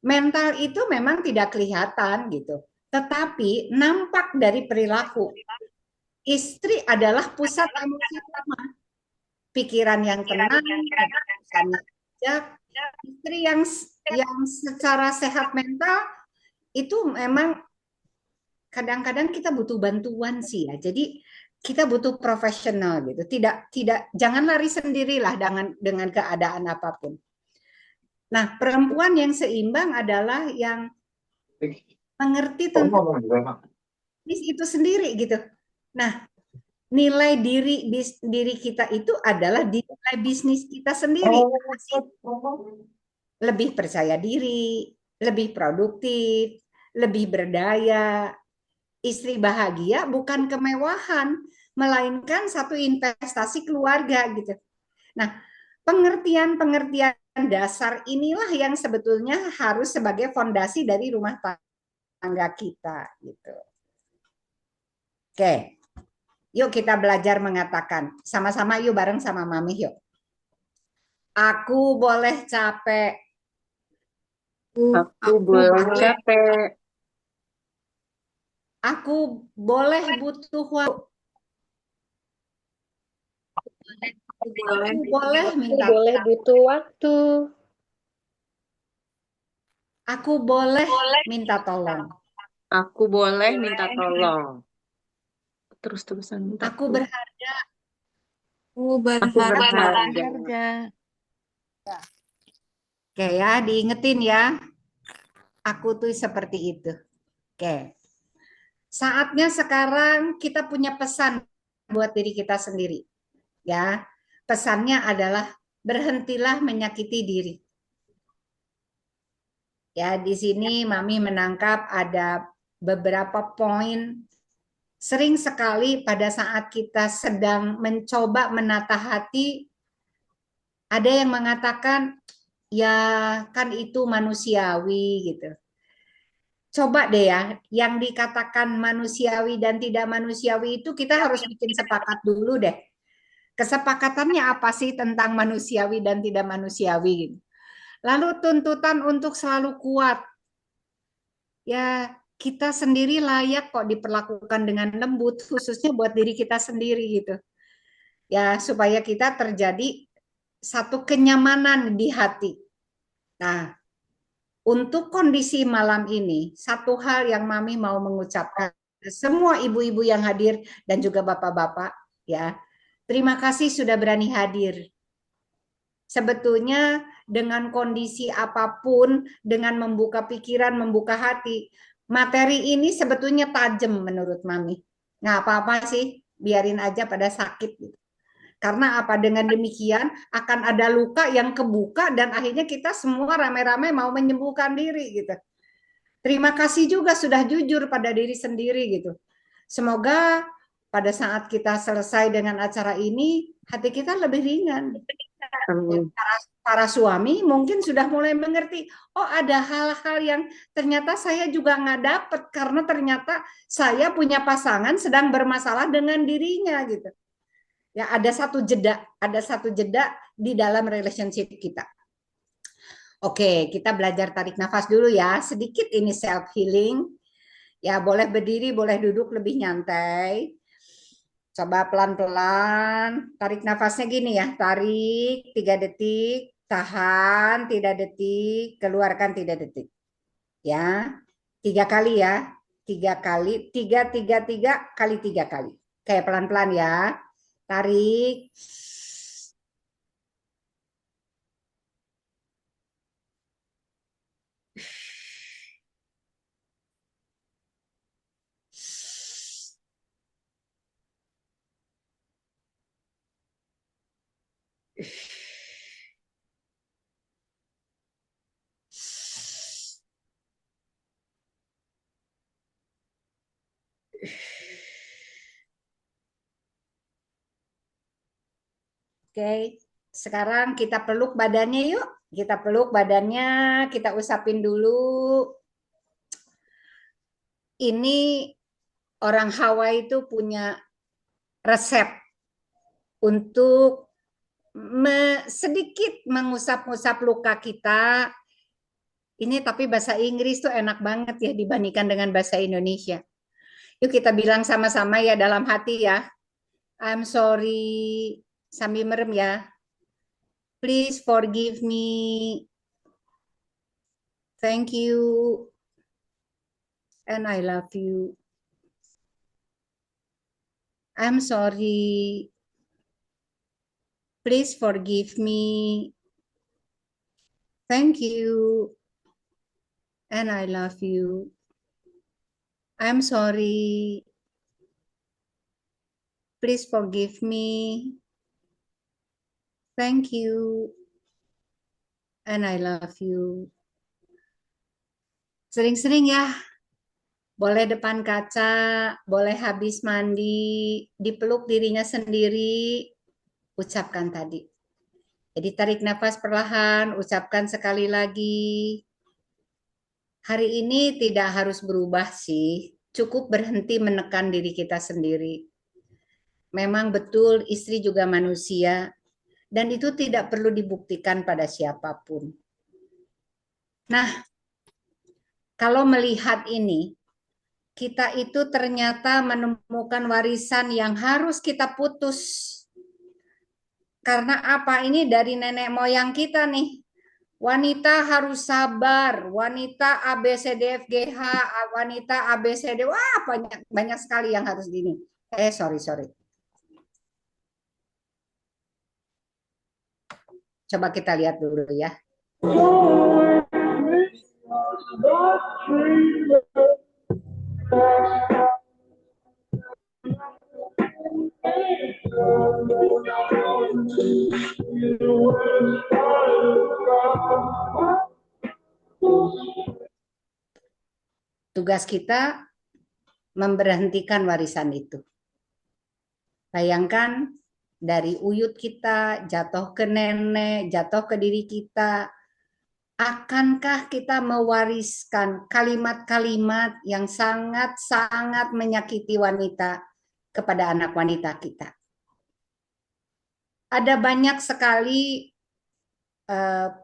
mental itu memang tidak kelihatan gitu, tetapi nampak dari perilaku. Istri adalah pusat emosi utama, pikiran yang tenang, istri yang secara sehat mental itu memang kadang-kadang kita butuh bantuan sih ya. Jadi kita butuh profesional gitu. Tidak jangan lari sendirilah dengan keadaan apapun. Nah, perempuan yang seimbang adalah yang mengerti tentang itu sendiri gitu. Nah, nilai diri kita itu adalah nilai bisnis kita sendiri. Lebih percaya diri, lebih produktif, lebih berdaya. Istri bahagia bukan kemewahan, melainkan satu investasi keluarga gitu. Nah, pengertian-pengertian dasar inilah yang sebetulnya harus sebagai fondasi dari rumah tangga kita gitu. Oke. Yuk kita belajar mengatakan. Sama-sama yuk bareng sama Mami yuk. Aku boleh capek. Aku boleh capek. Aku boleh butuh waktu. Aku boleh minta butuh waktu. Aku boleh minta tolong. Aku boleh minta tolong. Terus-terusan minta Aku tolong. berharga. Aku berharga. Oke ya, diingetin ya. Aku tuh seperti itu. Oke. Saatnya sekarang kita punya pesan buat diri kita sendiri. Ya. Pesannya adalah berhentilah menyakiti diri. Ya, di sini Mami menangkap ada beberapa poin. Sering sekali pada saat kita sedang mencoba menata hati, ada yang mengatakan, ya kan itu manusiawi gitu. coba deh ya, yang dikatakan manusiawi dan tidak manusiawi itu kita harus bikin sepakat dulu deh. Kesepakatannya apa sih tentang manusiawi dan tidak manusiawi gitu. Lalu tuntutan untuk selalu kuat. Ya, kita sendiri layak kok diperlakukan dengan lembut, khususnya buat diri kita sendiri gitu. Ya, supaya kita terjadi satu kenyamanan di hati. Nah, untuk kondisi malam ini, satu hal yang Mami mau mengucapkan semua ibu-ibu yang hadir dan juga bapak-bapak, ya, terima kasih sudah berani hadir. Sebetulnya dengan kondisi apapun, dengan membuka pikiran, membuka hati, materi ini sebetulnya tajam menurut Mami. Nggak apa-apa sih, biarin aja pada sakit. Karena apa? Dengan demikian akan ada luka yang kebuka dan akhirnya kita semua rame-rame mau menyembuhkan diri gitu. Terima kasih juga sudah jujur pada diri sendiri gitu. Semoga pada saat kita selesai dengan acara ini, hati kita lebih ringan. Para suami mungkin sudah mulai mengerti, oh ada hal-hal yang ternyata saya juga nggak dapet karena ternyata saya punya pasangan sedang bermasalah dengan dirinya gitu. Ya, ada satu jeda di dalam relationship kita. Oke, kita belajar tarik nafas dulu ya. Sedikit ini self healing. Ya, boleh berdiri, boleh duduk lebih nyantai. Coba pelan-pelan. Tarik nafasnya gini ya. Tarik 3 detik, tahan 3 detik, keluarkan 3 detik. Ya. 3 kali ya. 3 kali, 3 kali 3 kali. Kayak pelan-pelan ya. Tarik. Oke, sekarang kita peluk badannya yuk. Kita peluk badannya, kita usapin dulu. Ini orang Hawaii itu punya resep untuk sedikit mengusap-usap luka kita. Ini tapi bahasa Inggris tuh enak banget ya dibandingkan dengan bahasa Indonesia. Yuk kita bilang sama-sama ya dalam hati ya. I'm sorry, sambil merem ya. Please forgive me. Thank you. And I love you. I'm sorry. Please forgive me. Thank you. And I love you. I'm sorry. Please forgive me. Thank you. And I love you. Sering-sering ya. Boleh depan kaca, boleh habis mandi, dipeluk dirinya sendiri, ucapkan tadi. Jadi tarik nafas perlahan, ucapkan sekali lagi. Hari ini tidak harus berubah sih, cukup berhenti menekan diri kita sendiri. Memang betul istri juga manusia, dan itu tidak perlu dibuktikan pada siapapun. Nah, kalau melihat ini, kita itu ternyata menemukan warisan yang harus kita putus. Karena apa? Ini dari nenek moyang kita nih. Wanita harus sabar, wanita ABCDFGH, wanita ABCD, wah banyak sekali yang harus gini. Sorry. Coba kita lihat dulu ya. Tugas kita memberhentikan warisan itu. Bayangkan dari uyut kita, jatuh ke nenek, jatuh ke diri kita. akankah kita mewariskan kalimat-kalimat yang sangat-sangat menyakiti wanita kepada anak wanita kita? Ada banyak sekali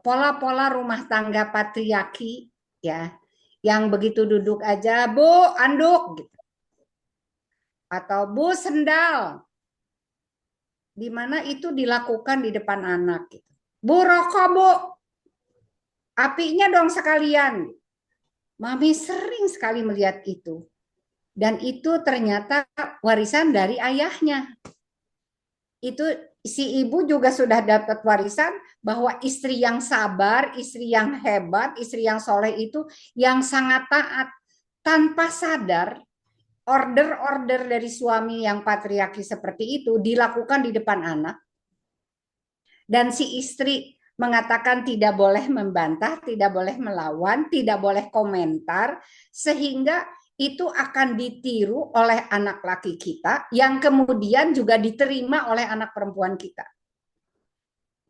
pola-pola rumah tangga patriarki, ya, yang begitu duduk aja, Bu, anduk, gitu. Atau Bu, sendal. Di mana itu dilakukan di depan anak, gitu. Bu, rokok, Bu. Apinya dong sekalian. Mami sering sekali melihat itu. Dan itu ternyata warisan dari ayahnya. Itu si ibu juga sudah dapat warisan bahwa istri yang sabar, istri yang hebat, istri yang soleh itu yang sangat taat. Tanpa sadar, order-order dari suami yang patriarki seperti itu dilakukan di depan anak. Dan si istri mengatakan tidak boleh membantah, tidak boleh melawan, tidak boleh komentar, sehingga itu akan ditiru oleh anak laki kita, yang kemudian juga diterima oleh anak perempuan kita.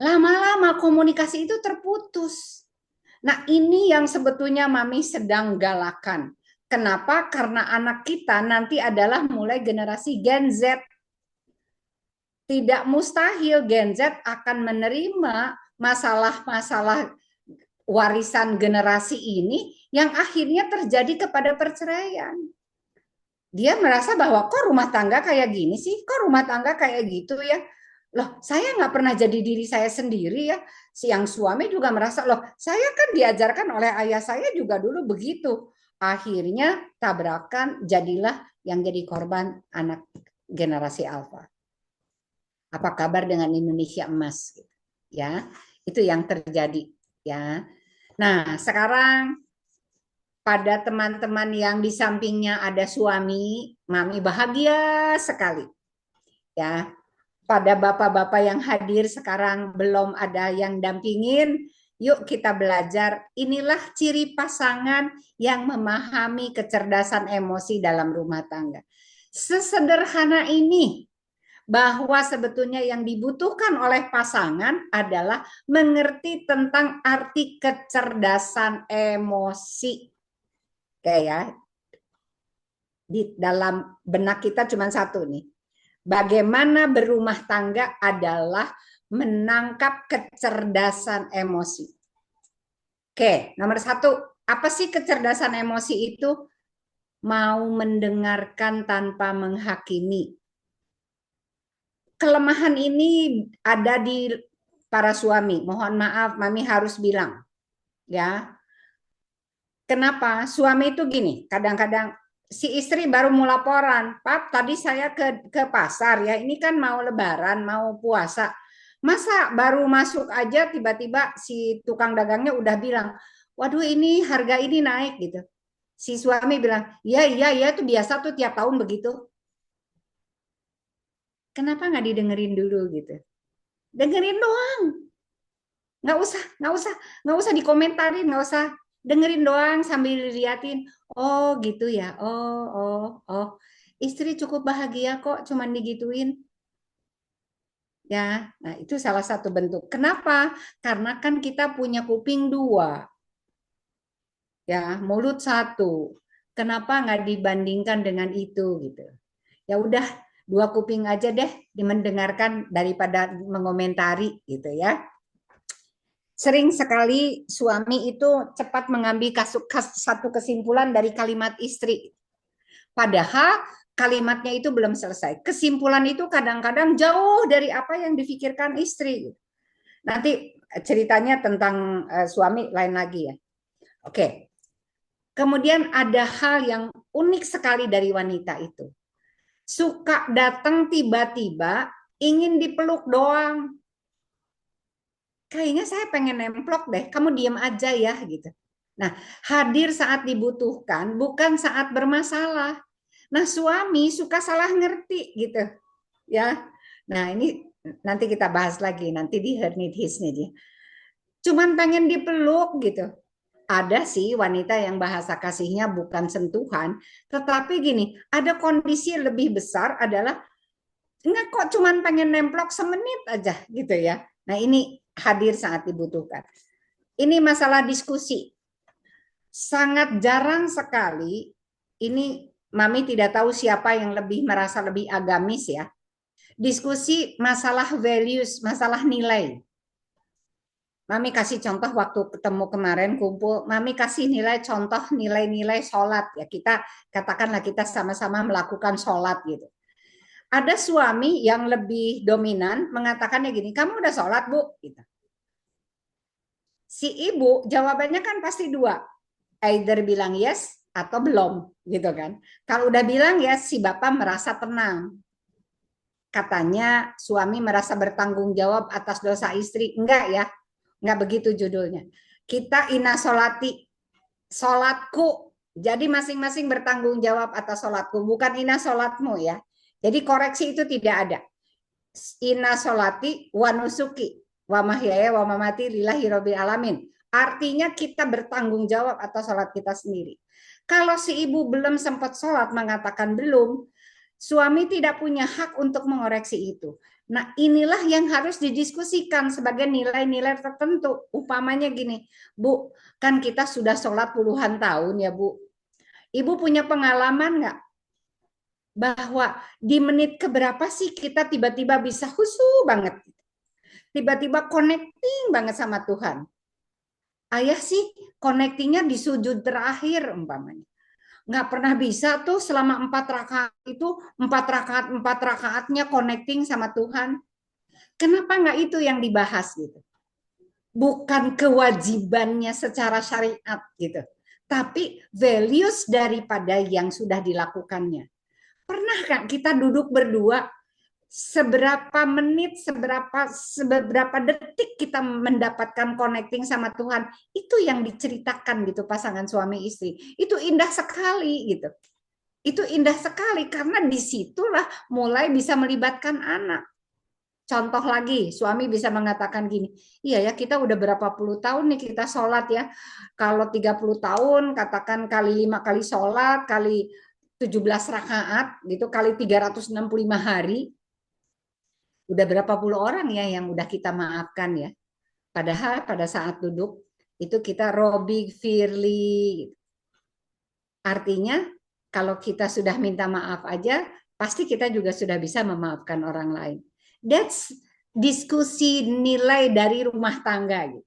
Lama-lama komunikasi itu terputus. Nah, ini yang sebetulnya Mami sedang galakan. Kenapa? Karena anak kita nanti adalah mulai generasi Gen Z. Tidak mustahil Gen Z akan menerima masalah-masalah warisan generasi ini yang akhirnya terjadi kepada perceraian. Dia merasa bahwa kok rumah tangga kayak gini sih, kok rumah tangga kayak gitu ya. Loh, saya nggak pernah jadi diri saya sendiri ya. Yang suami juga merasa, loh, saya kan diajarkan oleh ayah saya juga dulu begitu. Akhirnya tabrakan, jadilah yang jadi korban anak generasi alfa. Apa kabar dengan Indonesia emas? Ya, itu yang terjadi. Ya, nah sekarang pada teman-teman yang di sampingnya ada suami, Mami bahagia sekali. Ya, pada bapak-bapak yang hadir sekarang belum ada yang dampingin, yuk kita belajar. Inilah ciri pasangan yang memahami kecerdasan emosi dalam rumah tangga. Sesederhana ini, bahwa sebetulnya yang dibutuhkan oleh pasangan adalah mengerti tentang arti kecerdasan emosi. Oke ya, di dalam benak kita cuma satu nih. Bagaimana berumah tangga adalah menangkap kecerdasan emosi. Oke, nomor satu, apa sih kecerdasan emosi itu? Mau mendengarkan tanpa menghakimi. Kelemahan ini ada di para suami. Mohon maaf, Mami harus bilang. Ya. Kenapa? Suami itu gini, kadang-kadang si istri baru mau laporan, Pap, tadi saya ke pasar ya, ini kan mau lebaran, mau puasa. Masa baru masuk aja tiba-tiba si tukang dagangnya udah bilang, waduh ini harga ini naik gitu. Si suami bilang, iya itu biasa tuh tiap tahun begitu. Kenapa nggak didengerin dulu gitu? Dengerin doang, nggak usah dikomentarin, nggak usah, dengerin doang sambil diliatin. Oh gitu ya, oh, istri cukup bahagia kok, cuman digituin. Ya, nah itu salah satu bentuk. Kenapa? Karena kan kita punya kuping dua, ya, mulut satu. Kenapa nggak dibandingkan dengan itu gitu? Ya udah, dua kuping aja deh mendengarkan daripada mengomentari gitu ya. Sering sekali suami itu cepat mengambil satu kesimpulan dari kalimat istri. Padahal kalimatnya itu belum selesai. Kesimpulan itu kadang-kadang jauh dari apa yang difikirkan istri. Nanti ceritanya tentang suami lain lagi ya. Oke. Kemudian ada hal yang unik sekali dari wanita itu. Suka datang tiba-tiba ingin dipeluk doang. Kayaknya saya pengen nemplok deh, kamu diam aja ya gitu. Nah, hadir saat dibutuhkan, bukan saat bermasalah. Nah, suami suka salah ngerti gitu, ya. Nah, ini nanti kita bahas lagi, nanti di her need his nih. Cuman pengen dipeluk gitu. Ada sih wanita yang bahasa kasihnya bukan sentuhan, tetapi gini, ada kondisi lebih besar adalah enggak kok cuman pengen nemplok semenit aja gitu ya. Nah, ini hadir saat dibutuhkan. Ini masalah diskusi. Sangat jarang sekali, ini Mami tidak tahu siapa yang lebih merasa lebih agamis ya. Diskusi masalah values, masalah nilai. Mami kasih contoh waktu ketemu kemarin kumpul, Mami kasih nilai contoh nilai-nilai sholat ya. Kita katakanlah kita sama-sama melakukan sholat gitu. Ada suami yang lebih dominan mengatakannya gini, kamu udah sholat Bu? Gitu. Si ibu jawabannya kan pasti dua, either bilang yes atau belum gitu kan. Kalau udah bilang yes, si bapak merasa tenang. Katanya suami merasa bertanggung jawab atas dosa istri. Enggak ya, enggak begitu judulnya. Kita ina solati, solatku. Jadi masing-masing bertanggung jawab atas solatku, bukan ina solatmu ya. Jadi koreksi itu tidak ada. Ina solati wa nusuki wa mahyaya wa mamati lillahi rabbil alamin. Artinya kita bertanggung jawab atas sholat kita sendiri. Kalau si ibu belum sempat sholat mengatakan belum, suami tidak punya hak untuk mengoreksi itu. Nah inilah yang harus didiskusikan sebagai nilai-nilai tertentu. Upamanya gini, Bu, kan kita sudah sholat puluhan tahun ya Bu. Ibu punya pengalaman nggak? Bahwa di menit keberapa sih kita tiba-tiba bisa khusyuk banget. Tiba-tiba connecting banget sama Tuhan. Ayah sih connectingnya di sujud terakhir umpamanya. Nggak pernah bisa tuh selama 4 rakaat itu 4 rakaatnya connecting sama Tuhan. Kenapa nggak itu yang dibahas gitu? Bukan kewajibannya secara syariat gitu, tapi values daripada yang sudah dilakukannya. Pernah kan kita duduk berdua, seberapa menit, seberapa detik kita mendapatkan connecting sama Tuhan, itu yang diceritakan gitu pasangan suami istri. Itu indah sekali gitu. Itu indah sekali karena disitulah mulai bisa melibatkan anak. Contoh lagi, suami bisa mengatakan gini, iya ya kita udah berapa puluh tahun nih kita sholat ya. Kalau 30 tahun, katakan kali 5 kali sholat, kali 17 rakaat, gitu, kali 365 hari, udah berapa puluh orang ya yang udah kita maafkan ya. Padahal pada saat duduk itu kita Robi Firly. Artinya kalau kita sudah minta maaf aja, pasti kita juga sudah bisa memaafkan orang lain. That's diskusi nilai dari rumah tangga. Gitu.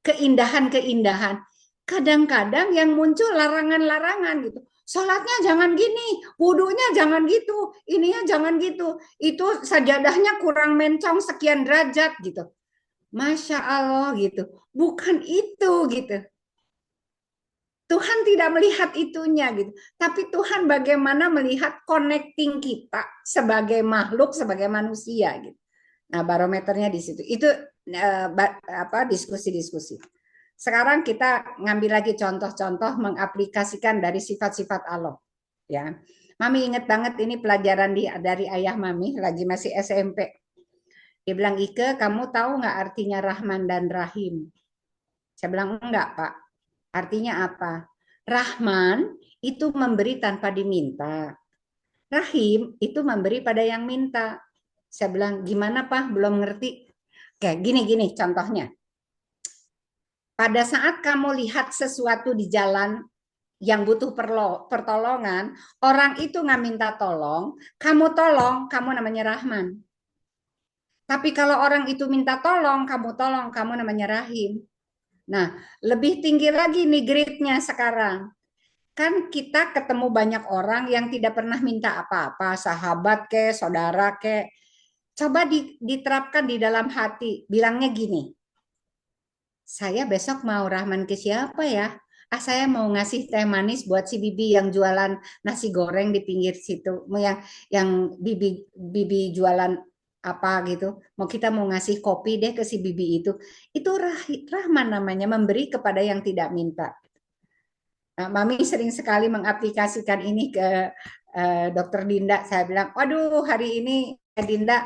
Keindahan-keindahan. Kadang-kadang yang muncul larangan-larangan gitu. Sholatnya jangan gini, wudhunya jangan gitu, ininya jangan gitu. Itu sajadahnya kurang mencong sekian derajat gitu. Masya Allah gitu. Bukan itu gitu. Tuhan tidak melihat itunya gitu. Tapi Tuhan bagaimana melihat connecting kita sebagai makhluk, sebagai manusia gitu. Nah, barometernya di situ. Itu diskusi-diskusi. Sekarang kita ngambil lagi contoh-contoh mengaplikasikan dari sifat-sifat Allah. Ya, Mami ingat banget ini pelajaran dari ayah Mami lagi masih SMP. Dia bilang, Ike, kamu tahu nggak artinya Rahman dan Rahim? Saya bilang, enggak, Pak. Artinya apa? Rahman itu memberi tanpa diminta. Rahim itu memberi pada yang minta. Saya bilang, gimana Pak? Belum ngerti. Kayak gini contohnya. Pada saat kamu lihat sesuatu di jalan yang butuh pertolongan, orang itu nggak minta tolong, kamu tolong, kamu namanya Rahman. Tapi kalau orang itu minta tolong, kamu namanya Rahim. Nah, lebih tinggi lagi nih grade-nya sekarang. Kan kita ketemu banyak orang yang tidak pernah minta apa-apa, sahabat ke, saudara ke. Coba diterapkan di dalam hati, bilangnya gini, saya besok mau Rahman ke siapa ya? Saya mau ngasih teh manis buat si Bibi yang jualan nasi goreng di pinggir situ, yang Bibi jualan apa gitu, kita mau ngasih kopi deh ke si Bibi itu Rahman namanya, memberi kepada yang tidak minta. Nah, Mami sering sekali mengaplikasikan ini ke Dokter Dinda. Saya bilang, waduh hari ini Dinda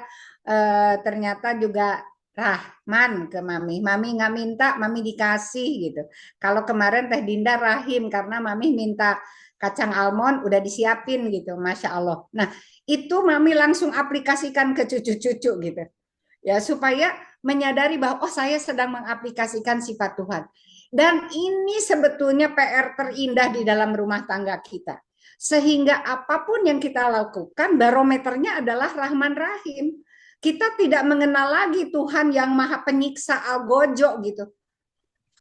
ternyata juga Rahman ke Mami. Mami nggak minta, Mami dikasih gitu. Kalau kemarin Teh Dinda Rahim karena Mami minta kacang almond udah disiapin gitu, Masya Allah. Nah itu Mami langsung aplikasikan ke cucu-cucu gitu. Ya supaya menyadari bahwa oh saya sedang mengaplikasikan sifat Tuhan. Dan ini sebetulnya PR terindah di dalam rumah tangga kita. Sehingga apapun yang kita lakukan, barometernya adalah Rahman Rahim. Kita tidak mengenal lagi Tuhan yang maha penyiksa algojo gitu.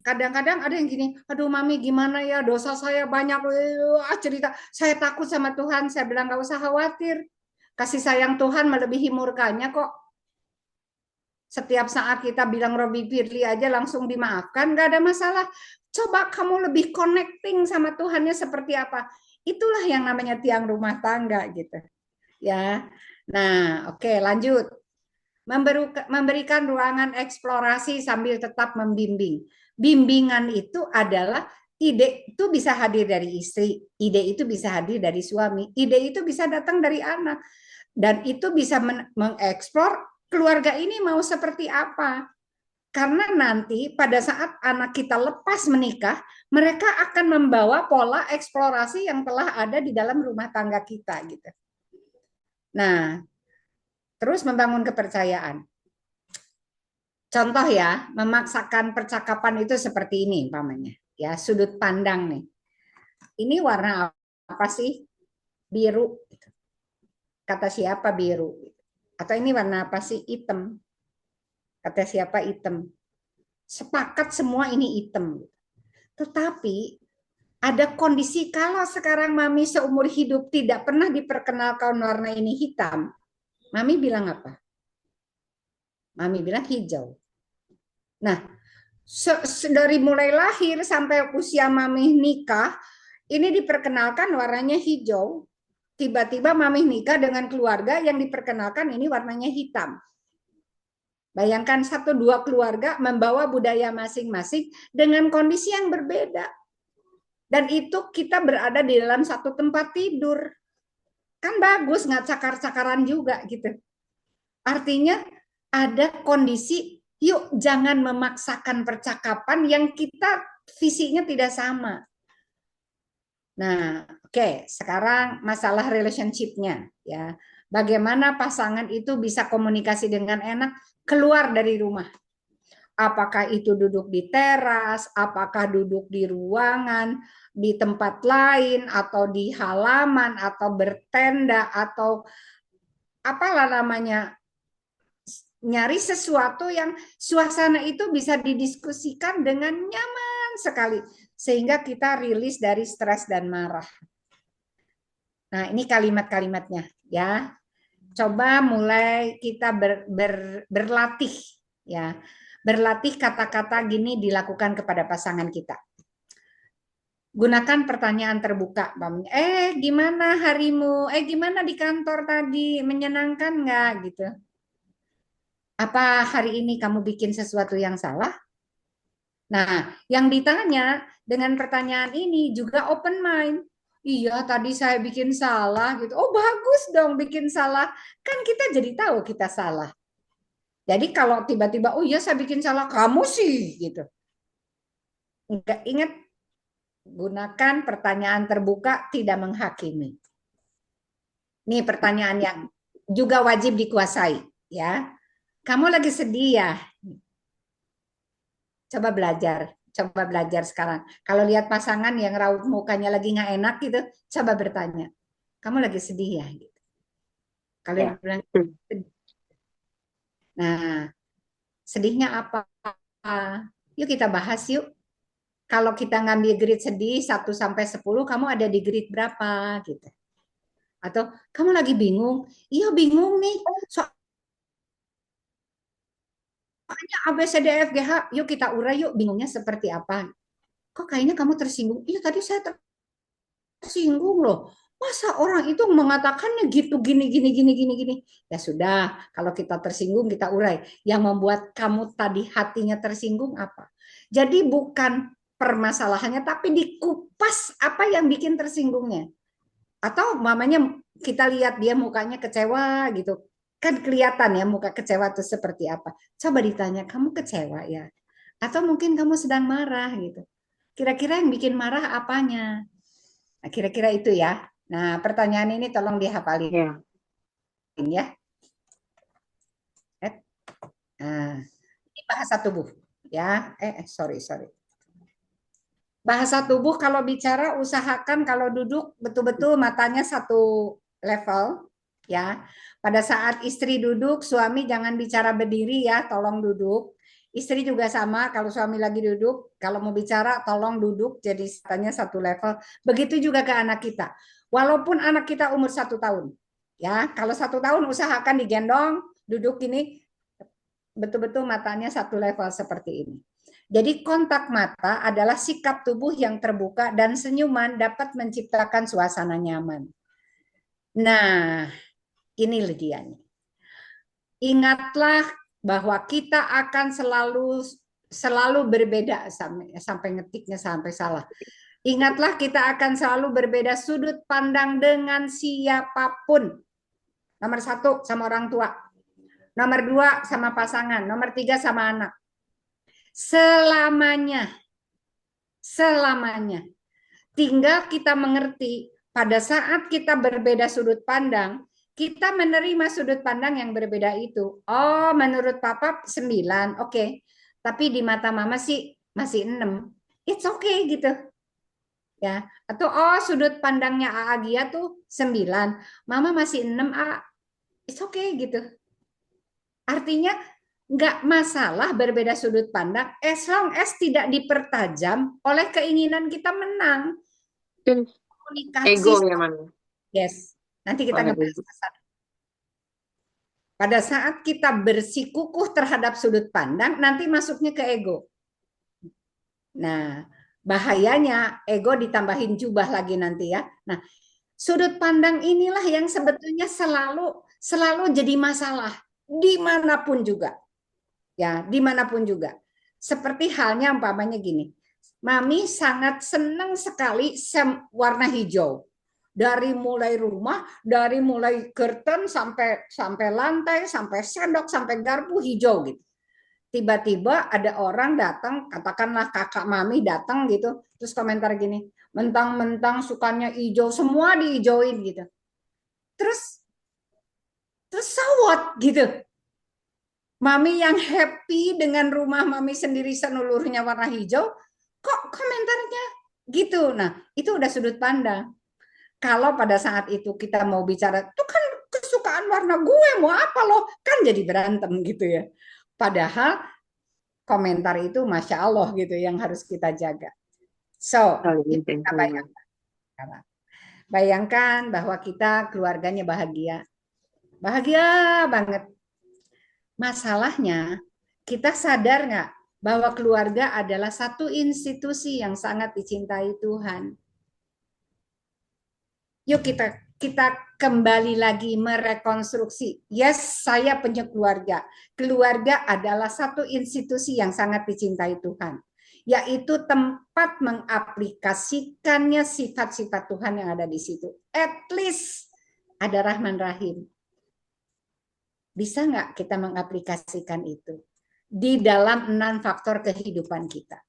Kadang-kadang ada yang gini, aduh mami gimana ya, dosa saya banyak, cerita, saya takut sama Tuhan. Saya bilang gak usah khawatir, kasih sayang Tuhan melebihi murkanya kok. Setiap saat kita bilang Robi Firly aja langsung dimaafkan, gak ada masalah. Coba kamu lebih connecting sama Tuhannya seperti apa. Itulah yang namanya tiang rumah tangga gitu. Ya. Nah, oke, lanjut. Memberikan ruangan eksplorasi sambil tetap membimbing. Bimbingan itu adalah ide itu bisa hadir dari istri, ide itu bisa hadir dari suami, ide itu bisa datang dari anak, dan itu bisa mengeksplor keluarga ini mau seperti apa. Karena nanti pada saat anak kita lepas menikah, mereka akan membawa pola eksplorasi yang telah ada di dalam rumah tangga kita gitu. Nah, terus membangun kepercayaan. Contoh ya, memaksakan percakapan itu seperti ini umpamanya. Ya, sudut pandang nih. Ini warna apa sih? Biru. Kata siapa biru? Atau ini warna apa sih? Hitam. Kata siapa hitam? Sepakat semua ini hitam. Tetapi ada kondisi kalau sekarang mami seumur hidup tidak pernah diperkenalkan warna ini hitam. Mami bilang apa? Mami bilang hijau. Nah, dari mulai lahir sampai usia mami nikah, ini diperkenalkan warnanya hijau. Tiba-tiba mami nikah dengan keluarga yang diperkenalkan ini warnanya hitam. Bayangkan 1-2 keluarga membawa budaya masing-masing dengan kondisi yang berbeda. Dan itu kita berada di dalam satu tempat tidur. Kan bagus, nggak cakar-cakaran juga gitu. Artinya ada kondisi, yuk jangan memaksakan percakapan yang kita visinya tidak sama. Nah, oke, sekarang masalah relationship-nya ya. Bagaimana pasangan itu bisa komunikasi dengan enak keluar dari rumah. Apakah itu duduk di teras, apakah duduk di ruangan, di tempat lain, atau di halaman, atau bertenda, atau apalah namanya, nyari sesuatu yang suasana itu bisa didiskusikan dengan nyaman sekali sehingga kita rilis dari stres dan marah. Nah, ini kalimat-kalimatnya ya. Coba mulai kita berlatih ya. Berlatih kata-kata gini dilakukan kepada pasangan kita. Gunakan pertanyaan terbuka, gimana harimu? Gimana di kantor tadi? Menyenangkan nggak gitu? Apa hari ini kamu bikin sesuatu yang salah? Nah, yang ditanya dengan pertanyaan ini juga open mind. Iya, tadi saya bikin salah gitu. Oh, bagus dong bikin salah. Kan kita jadi tahu kita salah. Jadi kalau tiba-tiba, oh iya saya bikin salah, kamu sih gitu. Enggak, ingat, gunakan pertanyaan terbuka, tidak menghakimi. Ini pertanyaan yang juga wajib dikuasai, ya. Kamu lagi sedih ya? Coba belajar sekarang. Kalau lihat pasangan yang raut mukanya lagi nggak enak gitu, coba bertanya, kamu lagi sedih ya? Gitu. Kalau Ya. bilang, nah, sedihnya apa? Yuk kita bahas yuk. Kalau kita ngambil grade sedih 1-10, kamu ada di grade berapa gitu. Atau kamu lagi bingung? Iya bingung nih. Soalnya ABCDF GH, yuk kita urai yuk bingungnya seperti apa. Kok kayaknya kamu tersinggung? Iya tadi saya tersinggung loh. Masa orang itu mengatakannya gitu gini. Ya sudah, kalau kita tersinggung kita urai. Yang membuat kamu tadi hatinya tersinggung apa? Jadi bukan permasalahannya tapi dikupas apa yang bikin tersinggungnya. Atau mamanya kita lihat dia mukanya kecewa gitu. Kan kelihatan ya muka kecewa itu seperti apa. Coba ditanya, kamu kecewa ya? Atau mungkin kamu sedang marah gitu. Kira-kira yang bikin marah apanya? Nah, kira-kira itu ya. Nah, pertanyaan ini tolong dihafalin ya. Nah, bahasa tubuh ya. Sorry. Bahasa tubuh kalau bicara usahakan kalau duduk betul-betul matanya satu level ya. Pada saat istri duduk, suami jangan bicara berdiri ya, tolong duduk. Istri juga sama, kalau suami lagi duduk, kalau mau bicara tolong duduk jadi matanya satu level. Begitu juga ke anak kita. Walaupun anak kita umur 1 tahun, ya kalau 1 tahun usahakan digendong, duduk ini betul-betul matanya satu level seperti ini. Jadi kontak mata adalah sikap tubuh yang terbuka dan senyuman dapat menciptakan suasana nyaman. Nah, ini Lydianya. Ingatlah bahwa kita akan selalu berbeda sampai ngetiknya sampai salah. Ingatlah kita akan selalu berbeda sudut pandang dengan siapapun. Nomor 1 sama orang tua. Nomor 2 sama pasangan. Nomor 3 sama anak. Selamanya. Tinggal kita mengerti pada saat kita berbeda sudut pandang, kita menerima sudut pandang yang berbeda itu. Oh, menurut papa 9, oke. Tapi di mata mama sih masih 6. It's okay gitu. Ya. Atau sudut pandangnya Agia tuh 9, mama masih 6, it's okay gitu. Artinya nggak masalah berbeda sudut pandang as long as tidak dipertajam oleh keinginan kita menang. Komunikasi ego ya, Man. Yes, nanti kita ngebahas. Pada saat kita bersikukuh terhadap sudut pandang, nanti masuknya ke ego. Nah, bahayanya ego ditambahin jubah lagi nanti ya. Nah, sudut pandang inilah yang sebetulnya selalu jadi masalah dimanapun juga. Ya, dimanapun juga. Seperti halnya umpamanya gini, Mami sangat senang sekali warna hijau. Dari mulai rumah, dari mulai curtain sampai lantai, sampai sendok, sampai garpu hijau gitu. Tiba-tiba ada orang datang, katakanlah kakak Mami datang gitu, terus komentar gini, mentang-mentang sukanya hijau, semua dihijauin gitu. Terus so what gitu. Mami yang happy dengan rumah Mami sendiri seluruhnya warna hijau, kok komentarnya gitu. Nah, itu udah sudut pandang. Kalau pada saat itu kita mau bicara, itu kan kesukaan warna gue, mau apa loh? Kan jadi berantem gitu ya. Padahal komentar itu Masya Allah gitu yang harus kita jaga. So, kita bayangkan bahwa kita keluarganya bahagia. Bahagia banget. Masalahnya, kita sadar nggak bahwa keluarga adalah satu institusi yang sangat dicintai Tuhan. Yuk kita kembali lagi merekonstruksi. Yes, saya punya keluarga. Keluarga adalah satu institusi yang sangat dicintai Tuhan, yaitu tempat mengaplikasikannya sifat-sifat Tuhan yang ada di situ. At least ada Rahman Rahim. Bisa nggak kita mengaplikasikan itu di dalam 6 faktor kehidupan kita?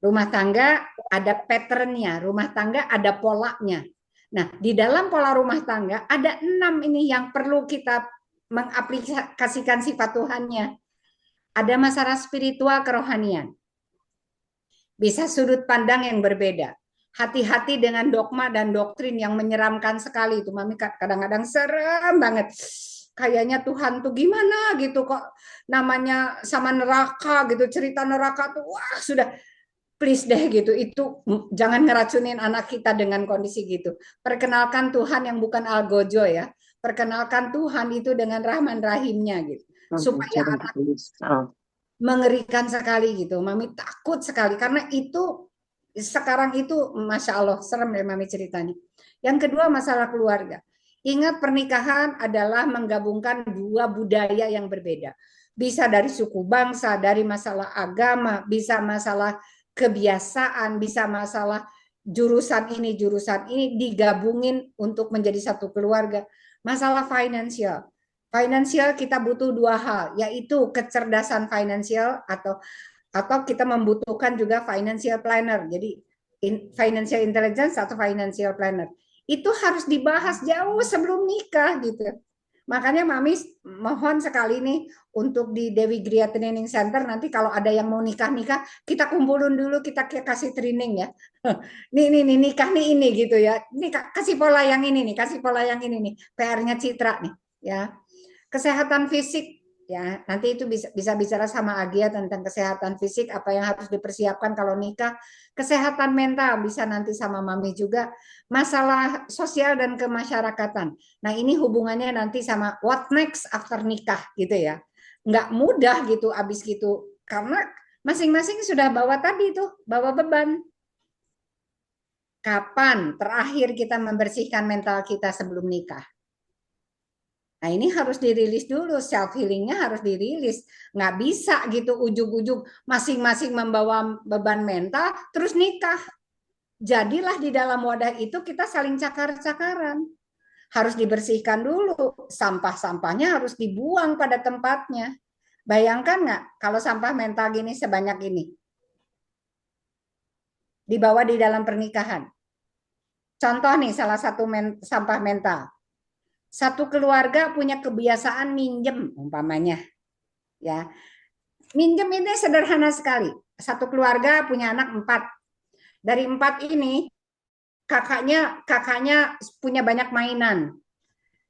Rumah tangga ada pattern-nya, rumah tangga ada polanya. Nah, di dalam pola rumah tangga ada 6 ini yang perlu kita mengaplikasikan sifat Tuhannya. Ada masalah spiritual kerohanian. Bisa sudut pandang yang berbeda. Hati-hati dengan dogma dan doktrin yang menyeramkan sekali. Itu Mami kadang-kadang serem banget. Kayaknya Tuhan tuh gimana gitu kok namanya sama neraka gitu, cerita neraka tuh wah sudah please deh gitu, itu jangan ngeracunin anak kita dengan kondisi gitu. Perkenalkan Tuhan yang bukan algojo ya, perkenalkan Tuhan itu dengan Rahman Rahimnya gitu, supaya anak mengerikan sekali gitu. Mami takut sekali karena itu sekarang itu Masya Allah serem ya Mami ceritanya. Yang kedua masalah keluarga. Ingat pernikahan adalah menggabungkan 2 budaya yang berbeda. Bisa dari suku bangsa, dari masalah agama, bisa masalah kebiasaan, bisa masalah jurusan ini digabungin untuk menjadi satu keluarga. Masalah finansial. Finansial kita butuh 2 hal, yaitu kecerdasan finansial atau kita membutuhkan juga financial planner. Jadi financial intelligence atau financial planner. Itu harus dibahas jauh sebelum nikah gitu. Makanya Mami mohon sekali nih untuk di Dewi Gria Training Center nanti kalau ada yang mau nikah-nikah, kita kumpulin dulu, kita kasih training ya. Nih nikah nih ini gitu ya. Ini kasih pola yang ini nih, kasih pola yang ini nih. PR-nya Citra nih ya. Kesehatan fisik ya, nanti itu bisa bicara sama Agia tentang kesehatan fisik, apa yang harus dipersiapkan kalau nikah. Kesehatan mental bisa nanti sama Mami juga. Masalah sosial dan kemasyarakatan. Nah, ini hubungannya nanti sama what next after nikah gitu ya. Nggak mudah gitu abis gitu. Karena masing-masing sudah bawa tadi tuh, bawa beban. Kapan terakhir kita membersihkan mental kita sebelum nikah? Nah, ini harus dirilis dulu, self healingnya harus dirilis. Nggak bisa gitu ujug-ujug masing-masing membawa beban mental terus nikah. Jadilah di dalam wadah itu kita saling cakar-cakaran. Harus dibersihkan dulu, sampah-sampahnya harus dibuang pada tempatnya. Bayangkan nggak kalau sampah mental gini sebanyak ini dibawa di dalam pernikahan. Contoh nih salah satu sampah mental. Satu keluarga punya kebiasaan minjem umpamanya. Ya, minjem ini sederhana sekali. Satu keluarga punya anak 4. Dari 4 ini kakaknya punya banyak mainan.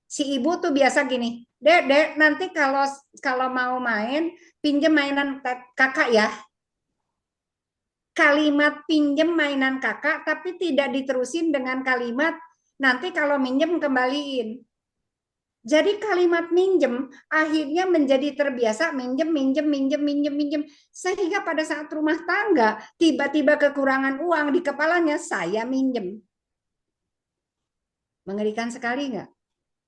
Si ibu tuh biasa gini, Dek, nanti kalau mau main pinjem mainan kakak ya. Kalimat pinjem mainan kakak tapi tidak diterusin dengan kalimat nanti kalau minjem kembaliin. Jadi kalimat minjem akhirnya menjadi terbiasa minjem sehingga pada saat rumah tangga tiba-tiba kekurangan uang di kepalanya saya minjem. Mengerikan sekali nggak?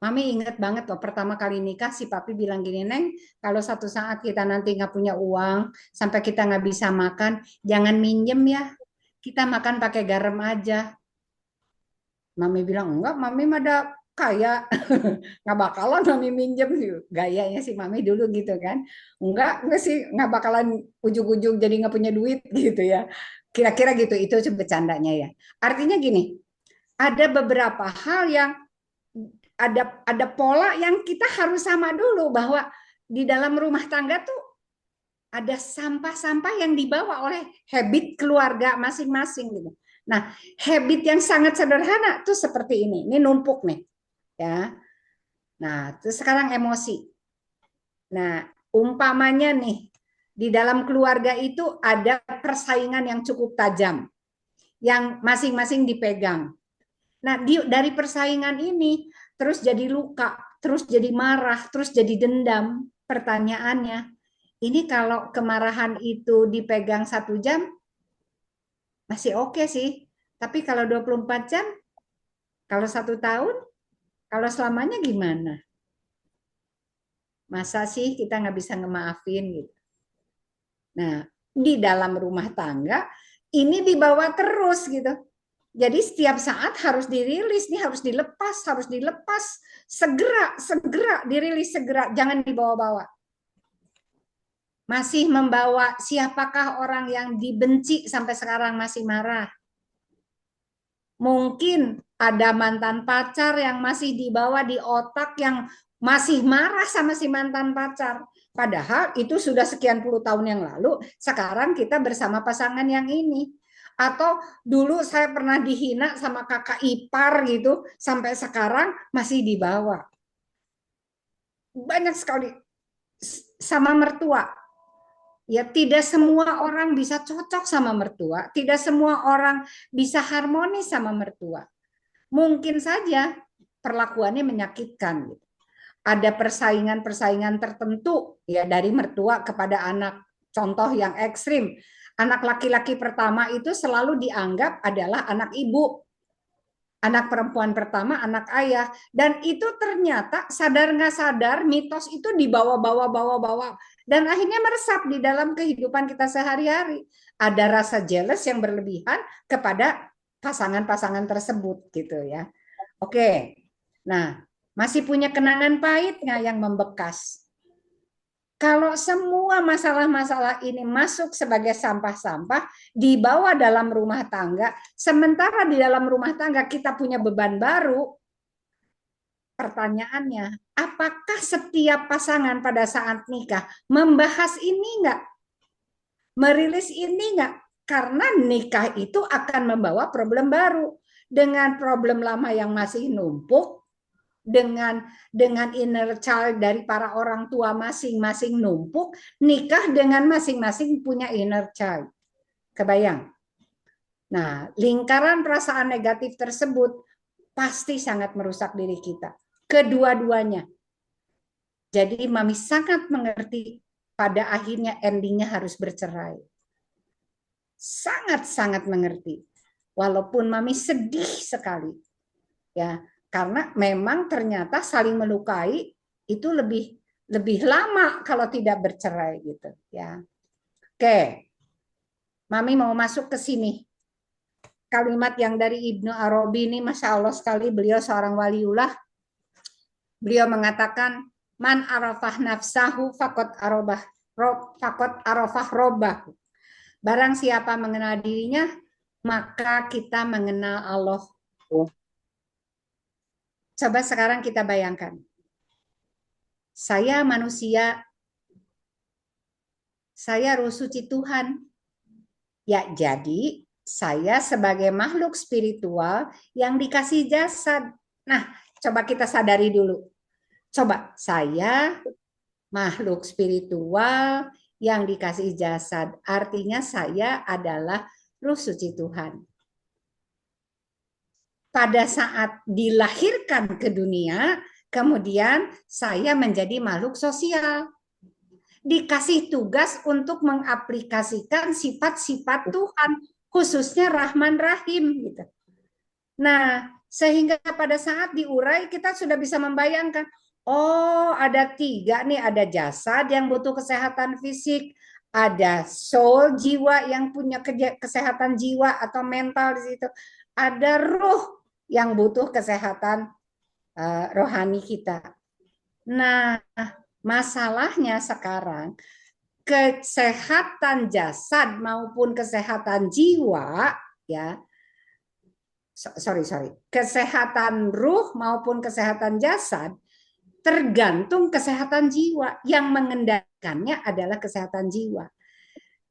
Mami ingat banget loh pertama kali nikah si papi bilang gini, Neng, kalau satu saat kita nanti nggak punya uang sampai kita nggak bisa makan, jangan minjem ya. Kita makan pakai garam aja. Mami bilang enggak, Mami ada kaya, nggak bakalan Mami minjem. Gayanya si Mami dulu gitu kan. Enggak sih, nggak bakalan ujung-ujung jadi nggak punya duit gitu ya. Kira-kira gitu, itu bercandanya ya. Artinya gini, ada beberapa hal yang ada pola yang kita harus sama dulu bahwa di dalam rumah tangga tuh ada sampah-sampah yang dibawa oleh habit keluarga masing-masing gitu. Nah, habit yang sangat sederhana tuh seperti ini. Ini numpuk nih, ya. Nah, terus sekarang emosi. Nah, umpamanya nih di dalam keluarga itu ada persaingan yang cukup tajam yang masing-masing dipegang. Nah, dari persaingan ini terus jadi luka, terus jadi marah, terus jadi dendam. Pertanyaannya, ini kalau kemarahan itu dipegang 1 jam, masih oke sih. Tapi kalau 24 jam, kalau 1 tahun, kalau selamanya gimana? Masa sih kita nggak bisa ngemaafin gitu. Nah, di dalam rumah tangga, ini dibawa terus gitu. Jadi setiap saat harus dirilis, nih harus dilepas, segera dirilis segera, jangan dibawa-bawa. Masih membawa siapakah orang yang dibenci sampai sekarang masih marah. Mungkin ada mantan pacar yang masih dibawa di otak yang masih marah sama si mantan pacar. Padahal itu sudah sekian puluh tahun yang lalu, sekarang kita bersama pasangan yang ini. Atau dulu saya pernah dihina sama kakak ipar gitu, sampai sekarang masih dibawa. Banyak sekali sama mertua. Ya, tidak semua orang bisa cocok sama mertua, tidak semua orang bisa harmonis sama mertua. Mungkin saja perlakuannya menyakitkan gitu. Ada persaingan-persaingan tertentu ya dari mertua kepada anak. Contoh yang ekstrim, anak laki-laki pertama itu selalu dianggap adalah anak ibu. Anak perempuan pertama, anak ayah. Dan itu ternyata sadar nggak sadar mitos itu dibawa-bawa. Dan akhirnya meresap di dalam kehidupan kita sehari-hari. Ada rasa jealous yang berlebihan kepada pasangan-pasangan tersebut gitu ya. Oke, nah masih punya kenangan pahit nggak yang membekas? Kalau semua masalah-masalah ini masuk sebagai sampah-sampah, dibawa dalam rumah tangga, sementara di dalam rumah tangga kita punya beban baru, pertanyaannya, apakah setiap pasangan pada saat nikah membahas ini enggak? Merilis ini enggak? Karena nikah itu akan membawa problem baru. Dengan problem lama yang masih numpuk, dengan inner child dari para orang tua masing-masing numpuk, nikah dengan masing-masing punya inner child. Kebayang? Nah, lingkaran perasaan negatif tersebut pasti sangat merusak diri kita. Kedua-duanya. Jadi Mami sangat mengerti pada akhirnya endingnya harus bercerai. Sangat-sangat mengerti. Walaupun Mami sedih sekali. Ya, karena memang ternyata saling melukai itu lebih lama kalau tidak bercerai gitu ya. Oke. Mami mau masuk ke sini. Kalimat yang dari Ibnu Arabi ini Masya Allah sekali, beliau seorang waliullah. Beliau mengatakan, man arafah nafsahu fakot arafah robbahu. Barang siapa mengenal dirinya, maka kita mengenal Allah. Coba sekarang kita bayangkan. Saya manusia, saya ruh suci Tuhan. Ya, jadi saya sebagai makhluk spiritual yang dikasih jasad. Nah, coba kita sadari dulu. Coba, saya makhluk spiritual yang dikasih jasad. Artinya saya adalah ruh suci Tuhan. Pada saat dilahirkan ke dunia, kemudian saya menjadi makhluk sosial. Dikasih tugas untuk mengaplikasikan sifat-sifat Tuhan, khususnya Rahman Rahim. Gitu. Nah, sehingga pada saat diurai kita sudah bisa membayangkan, oh ada 3 nih, ada jasad yang butuh kesehatan fisik, ada soul, jiwa yang punya kesehatan jiwa atau mental di situ, ada ruh yang butuh kesehatan rohani kita. Nah, masalahnya sekarang kesehatan jasad maupun kesehatan jiwa ya. Kesehatan ruh maupun kesehatan jasad tergantung kesehatan jiwa. Yang mengendalikannya adalah kesehatan jiwa.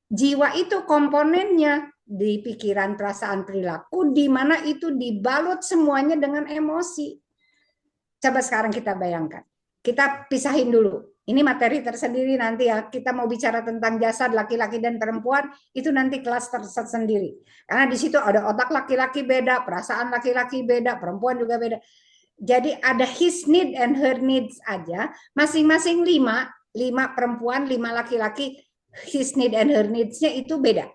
Jiwa itu komponennya di pikiran, perasaan, perilaku, di mana itu dibalut semuanya dengan emosi. Coba sekarang kita bayangkan. Kita pisahin dulu. Ini materi tersendiri nanti ya. Kita mau bicara tentang jasad laki-laki dan perempuan, itu nanti kelas tersendiri. Karena di situ ada otak laki-laki beda, perasaan laki-laki beda, perempuan juga beda. Jadi ada his need and her needs aja. Masing-masing 5 perempuan, 5 laki-laki, his need and her needs-nya itu beda.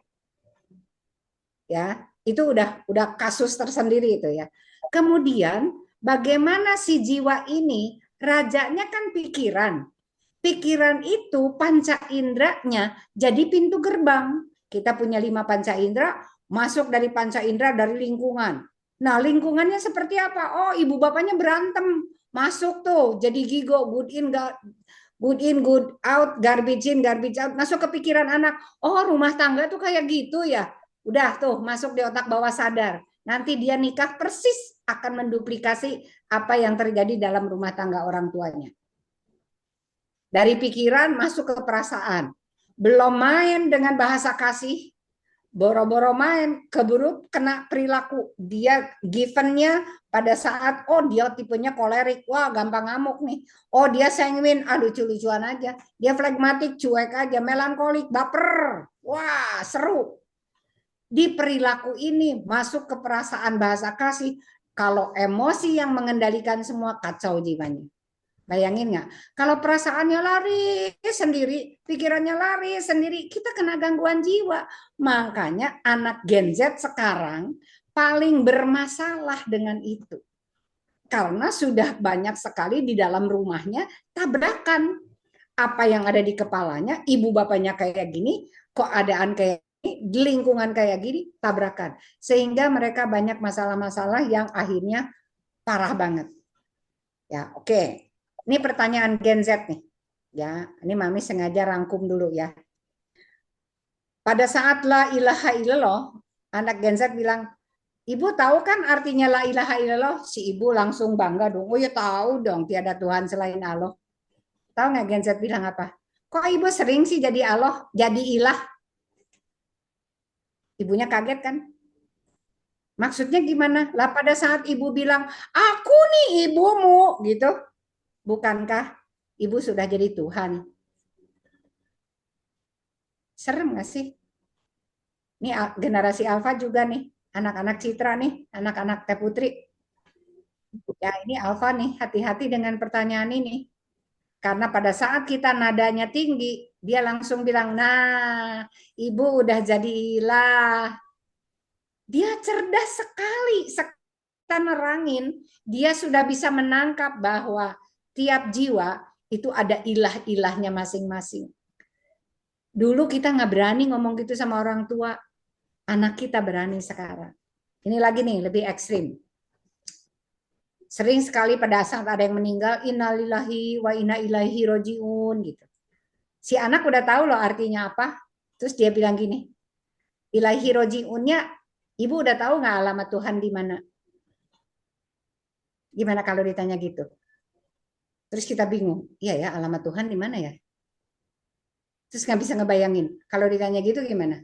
Ya, itu udah kasus tersendiri itu ya. Kemudian bagaimana si jiwa ini, rajanya kan pikiran. Pikiran itu panca inderanya jadi pintu gerbang. Kita punya 5 panca indera, masuk dari panca indera dari lingkungan. Nah, lingkungannya seperti apa? Oh, ibu bapaknya berantem. Masuk tuh, jadi gigo, good in, good out, garbage in, garbage out. Masuk ke pikiran anak. Oh, rumah tangga tuh kayak gitu ya. Udah tuh, masuk di otak bawah sadar. Nanti dia nikah persis akan menduplikasi apa yang terjadi dalam rumah tangga orang tuanya. Dari pikiran masuk ke perasaan. Belum main dengan bahasa kasih, boro-boro main, keburu kena perilaku. Dia givennya pada saat, oh dia tipenya kolerik, wah gampang ngamuk nih. Oh dia sanguin, lucu-lucuan aja. Dia flegmatik, cuek aja, melankolik, baper. Wah seru. Di perilaku ini masuk ke perasaan bahasa kasih. Kalau emosi yang mengendalikan semua, kacau jiwanya. Bayangin nggak? Kalau perasaannya lari sendiri, pikirannya lari sendiri, kita kena gangguan jiwa. Makanya anak Gen Z sekarang paling bermasalah dengan itu. Karena sudah banyak sekali di dalam rumahnya tabrakan. Apa yang ada di kepalanya, ibu bapaknya kayak gini, keadaan kayak gini, di lingkungan kayak gini, tabrakan. Sehingga mereka banyak masalah-masalah yang akhirnya parah banget. Ya, oke. Ini pertanyaan Gen Z nih. Ya, ini Mami sengaja rangkum dulu ya. Pada saat la ilaha illallah, anak Gen Z bilang, Ibu tahu kan artinya la ilaha illallah? Si ibu langsung bangga dong. Oh ya tahu dong, tiada Tuhan selain Allah. Tahu nggak Gen Z bilang apa? Kok ibu sering sih jadi Allah, jadi ilah? Ibunya kaget kan? Maksudnya gimana? Lah pada saat ibu bilang, aku nih ibumu, gitu. Bukankah ibu sudah jadi Tuhan? Serem nggak sih? Ini generasi Alfa juga nih, anak-anak Citra nih, anak-anak Teh Putri. Ya ini Alfa nih, hati-hati dengan pertanyaan ini. Karena pada saat kita nadanya tinggi, dia langsung bilang, nah ibu udah jadi ilah. Dia cerdas sekali, kita nerangin, dia sudah bisa menangkap bahwa tiap jiwa itu ada ilah-ilahnya masing-masing. Dulu kita nggak berani ngomong gitu sama orang tua, anak kita berani sekarang. Ini lagi nih, lebih ekstrim. Sering sekali pada saat ada yang meninggal, innalillahi wa inna ilaihi rojiun gitu. Si anak udah tahu loh artinya apa. Terus dia bilang gini, ilahi rojiunnya, ibu udah tahu nggak alamat Tuhan di mana? Gimana kalau ditanya gitu? Terus kita bingung, iya ya alamat Tuhan di mana ya? Terus nggak bisa ngebayangin. Kalau ditanya gitu gimana?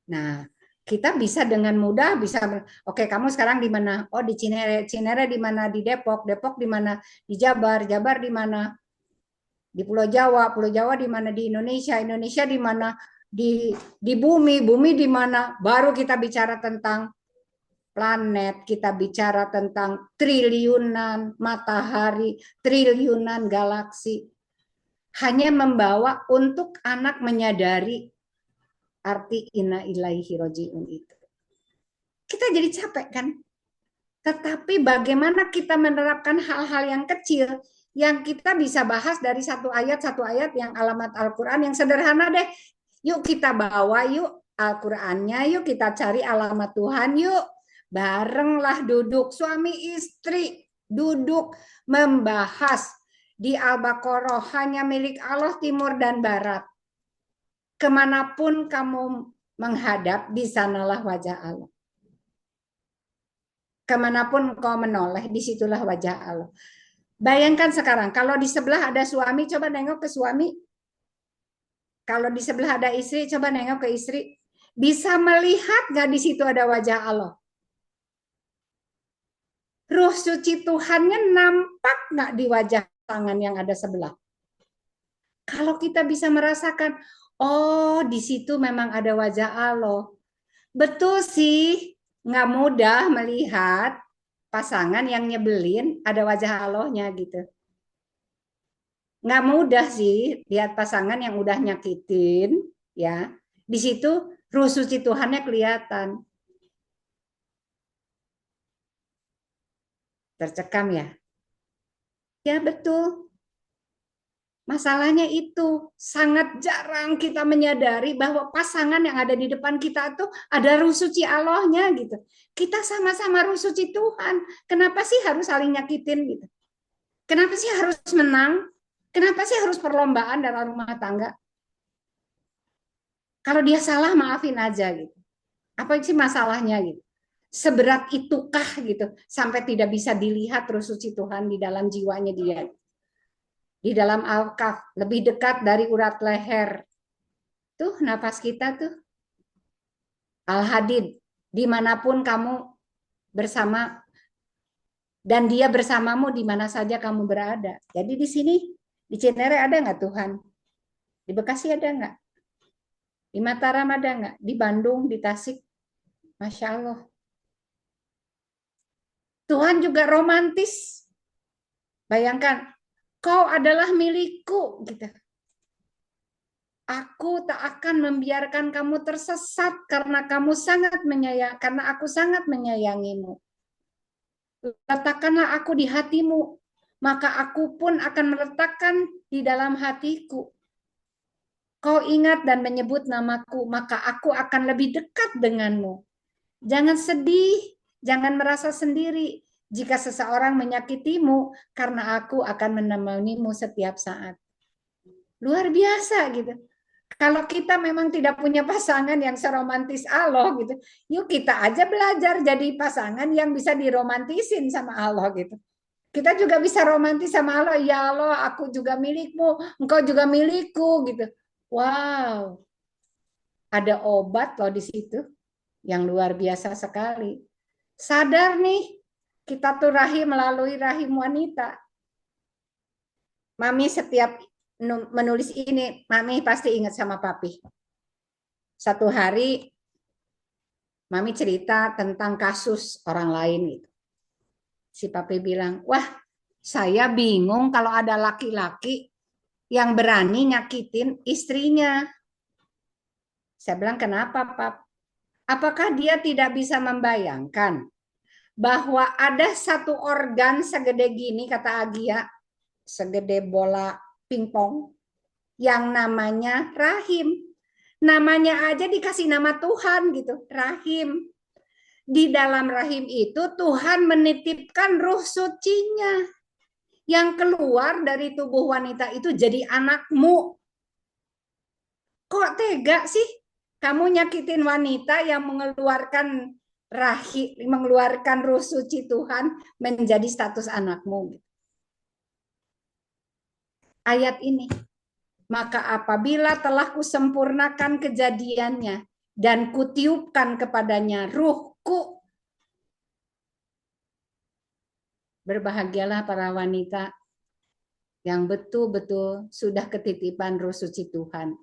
Nah, kita bisa dengan mudah bisa, oke kamu sekarang di mana? Oh di Cinere, Cinere di mana? Di Depok, Depok di mana? Di Jabar, Jabar di mana? Di Pulau Jawa di mana? Di Indonesia, Indonesia di mana? Di bumi, bumi di mana? Baru kita bicara tentang planet, kita bicara tentang triliunan matahari, triliunan galaksi. Hanya membawa untuk anak menyadari arti inna ilaihi rojiun itu. Kita jadi capek kan? Tetapi bagaimana kita menerapkan hal-hal yang kecil yang kita bisa bahas dari satu ayat yang alamat Al-Quran yang sederhana deh. Yuk kita bawa yuk Al-Qurannya, yuk kita cari alamat Tuhan yuk. Barenglah duduk suami istri, duduk membahas di Al-Baqarah hanya milik Allah timur dan barat. Kemanapun kamu menghadap, di sanalah wajah Allah. Kemanapun kau menoleh, disitulah wajah Allah. Bayangkan sekarang, kalau di sebelah ada suami, coba nengok ke suami. Kalau di sebelah ada istri, coba nengok ke istri. Bisa melihat gak di situ ada wajah Allah? Ruh suci Tuhannya nampak gak di wajah tangan yang ada sebelah? Kalau kita bisa merasakan, oh di situ memang ada wajah Allah. Betul sih, nggak mudah melihat pasangan yang nyebelin ada wajah Allahnya gitu. Nggak mudah sih lihat pasangan yang udah nyakitin, ya. Di situ ruh suci Tuhannya kelihatan. Tercekam ya? Ya betul. Masalahnya itu sangat jarang kita menyadari bahwa pasangan yang ada di depan kita itu ada ruh suci Allahnya gitu. Kita sama-sama ruh suci Tuhan. Kenapa sih harus saling nyakitin gitu? Kenapa sih harus menang? Kenapa sih harus perlombaan dalam rumah tangga? Kalau dia salah maafin aja gitu. Apa sih masalahnya gitu? Seberat itukah gitu sampai tidak bisa dilihat ruh suci Tuhan di dalam jiwanya dia? Di dalam al-kaf, lebih dekat dari urat leher. Tuh nafas kita tuh. Al-hadid, dimanapun kamu bersama, dan dia bersamamu di mana saja kamu berada. Jadi di sini, di Cinere ada nggak Tuhan? Di Bekasi ada nggak? Di Mataram ada nggak? Di Bandung, di Tasik? Masya Allah. Tuhan juga romantis. Bayangkan, kau adalah milikku, gitu. Aku tak akan membiarkan kamu tersesat karena aku sangat menyayangimu. Letakkanlah aku di hatimu, maka aku pun akan meletakkan di dalam hatiku. Kau ingat dan menyebut namaku, maka aku akan lebih dekat denganmu. Jangan sedih, jangan merasa sendiri jika seseorang menyakitimu, karena aku akan menemanimu setiap saat. Luar biasa gitu. Kalau kita memang tidak punya pasangan yang seromantis Allah gitu, yuk kita aja belajar jadi pasangan yang bisa diromantisin sama Allah gitu. Kita juga bisa romantis sama Allah, ya Allah, aku juga milikmu, engkau juga milikku gitu. Wow, ada obat loh di situ yang luar biasa sekali. Sadar nih, kita tuh rahim melalui rahim wanita. Mami setiap menulis ini, Mami pasti ingat sama Papi. Satu hari, Mami cerita tentang kasus orang lain gitu. Si Papi bilang, wah saya bingung kalau ada laki-laki yang berani nyakitin istrinya. Saya bilang, kenapa Pap? Apakah dia tidak bisa membayangkan bahwa ada satu organ segede gini, kata Agia, segede bola pingpong, yang namanya rahim. Namanya aja dikasih nama Tuhan gitu, rahim. Di dalam rahim itu Tuhan menitipkan ruh sucinya yang keluar dari tubuh wanita itu jadi anakmu. Kok tega sih kamu nyakitin wanita yang mengeluarkan rahim, mengeluarkan ruh suci Tuhan menjadi status anakmu? Ayat ini, maka apabila telah kusempurnakan kejadiannya dan kutiupkan kepadanya ruhku, berbahagialah para wanita yang betul-betul sudah ketitipan ruh suci Tuhan.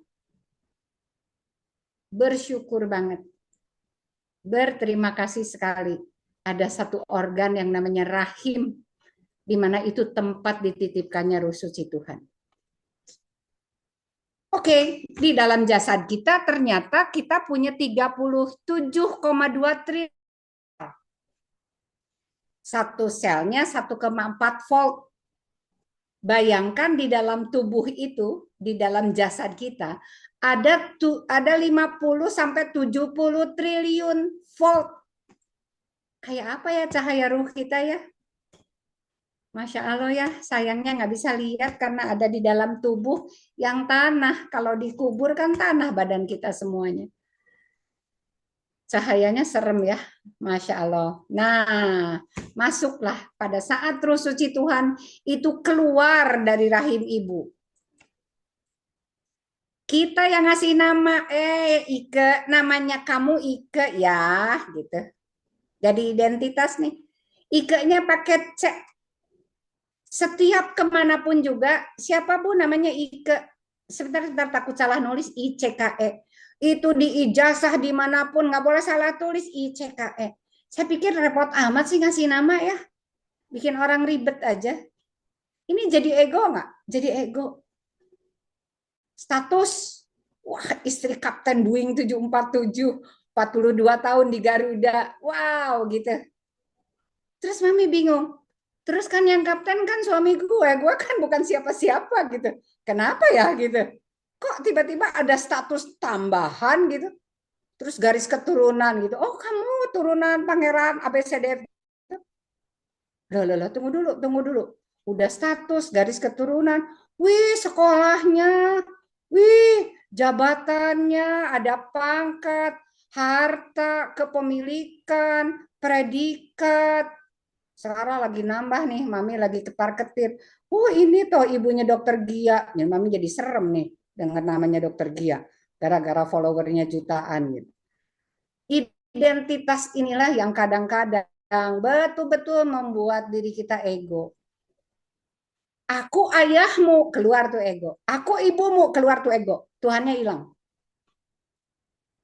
Bersyukur banget. Berterima kasih sekali. Ada satu organ yang namanya rahim, di mana itu tempat dititipkannya ruh suci Tuhan. Oke, di dalam jasad kita ternyata kita punya 37,2 triliun. Satu selnya 1,4 volt. Bayangkan di dalam tubuh itu, di dalam jasad kita, ada 50 sampai 70 triliun volt. Kayak apa ya cahaya ruh kita ya? Masya Allah ya, sayangnya nggak bisa lihat karena ada di dalam tubuh yang tanah. Kalau dikubur kan tanah badan kita semuanya. Cahayanya serem ya, Masya Allah. Nah, masuklah pada saat ruh suci Tuhan itu keluar dari rahim ibu. Kita yang ngasih nama, Ike, namanya kamu Ike ya, gitu. Jadi identitas nih. Ike-nya pakai C. Setiap kemanapun juga, siapa bu namanya Ike, sebentar takut salah nulis ICKE. Itu di ijazah dimanapun nggak boleh salah tulis ICKE. Saya pikir repot amat sih ngasih nama ya, bikin orang ribet aja. Ini jadi ego nggak? Jadi ego. Status, wah istri Kapten Boeing 747, 42 tahun di Garuda, wow gitu. Terus Mami bingung. Terus kan yang kapten kan suami gue kan bukan siapa-siapa gitu. Kenapa ya gitu? Kok tiba-tiba ada status tambahan gitu? Terus garis keturunan gitu. Oh kamu turunan pangeran ABCD. Loh, tunggu dulu. Udah status, garis keturunan. Wih sekolahnya. Wih jabatannya, ada pangkat, harta, kepemilikan, predikat. Sekarang lagi nambah nih, Mami lagi ketar-ketir. Oh ini toh ibunya dokter Gia. Ya, Mami jadi serem nih dengan namanya dokter Gia. Gara-gara followernya jutaan gitu. Identitas inilah yang kadang-kadang betul-betul membuat diri kita ego. Aku ayahmu, keluar tuh ego. Aku ibumu, keluar tuh ego. Tuhannya hilang.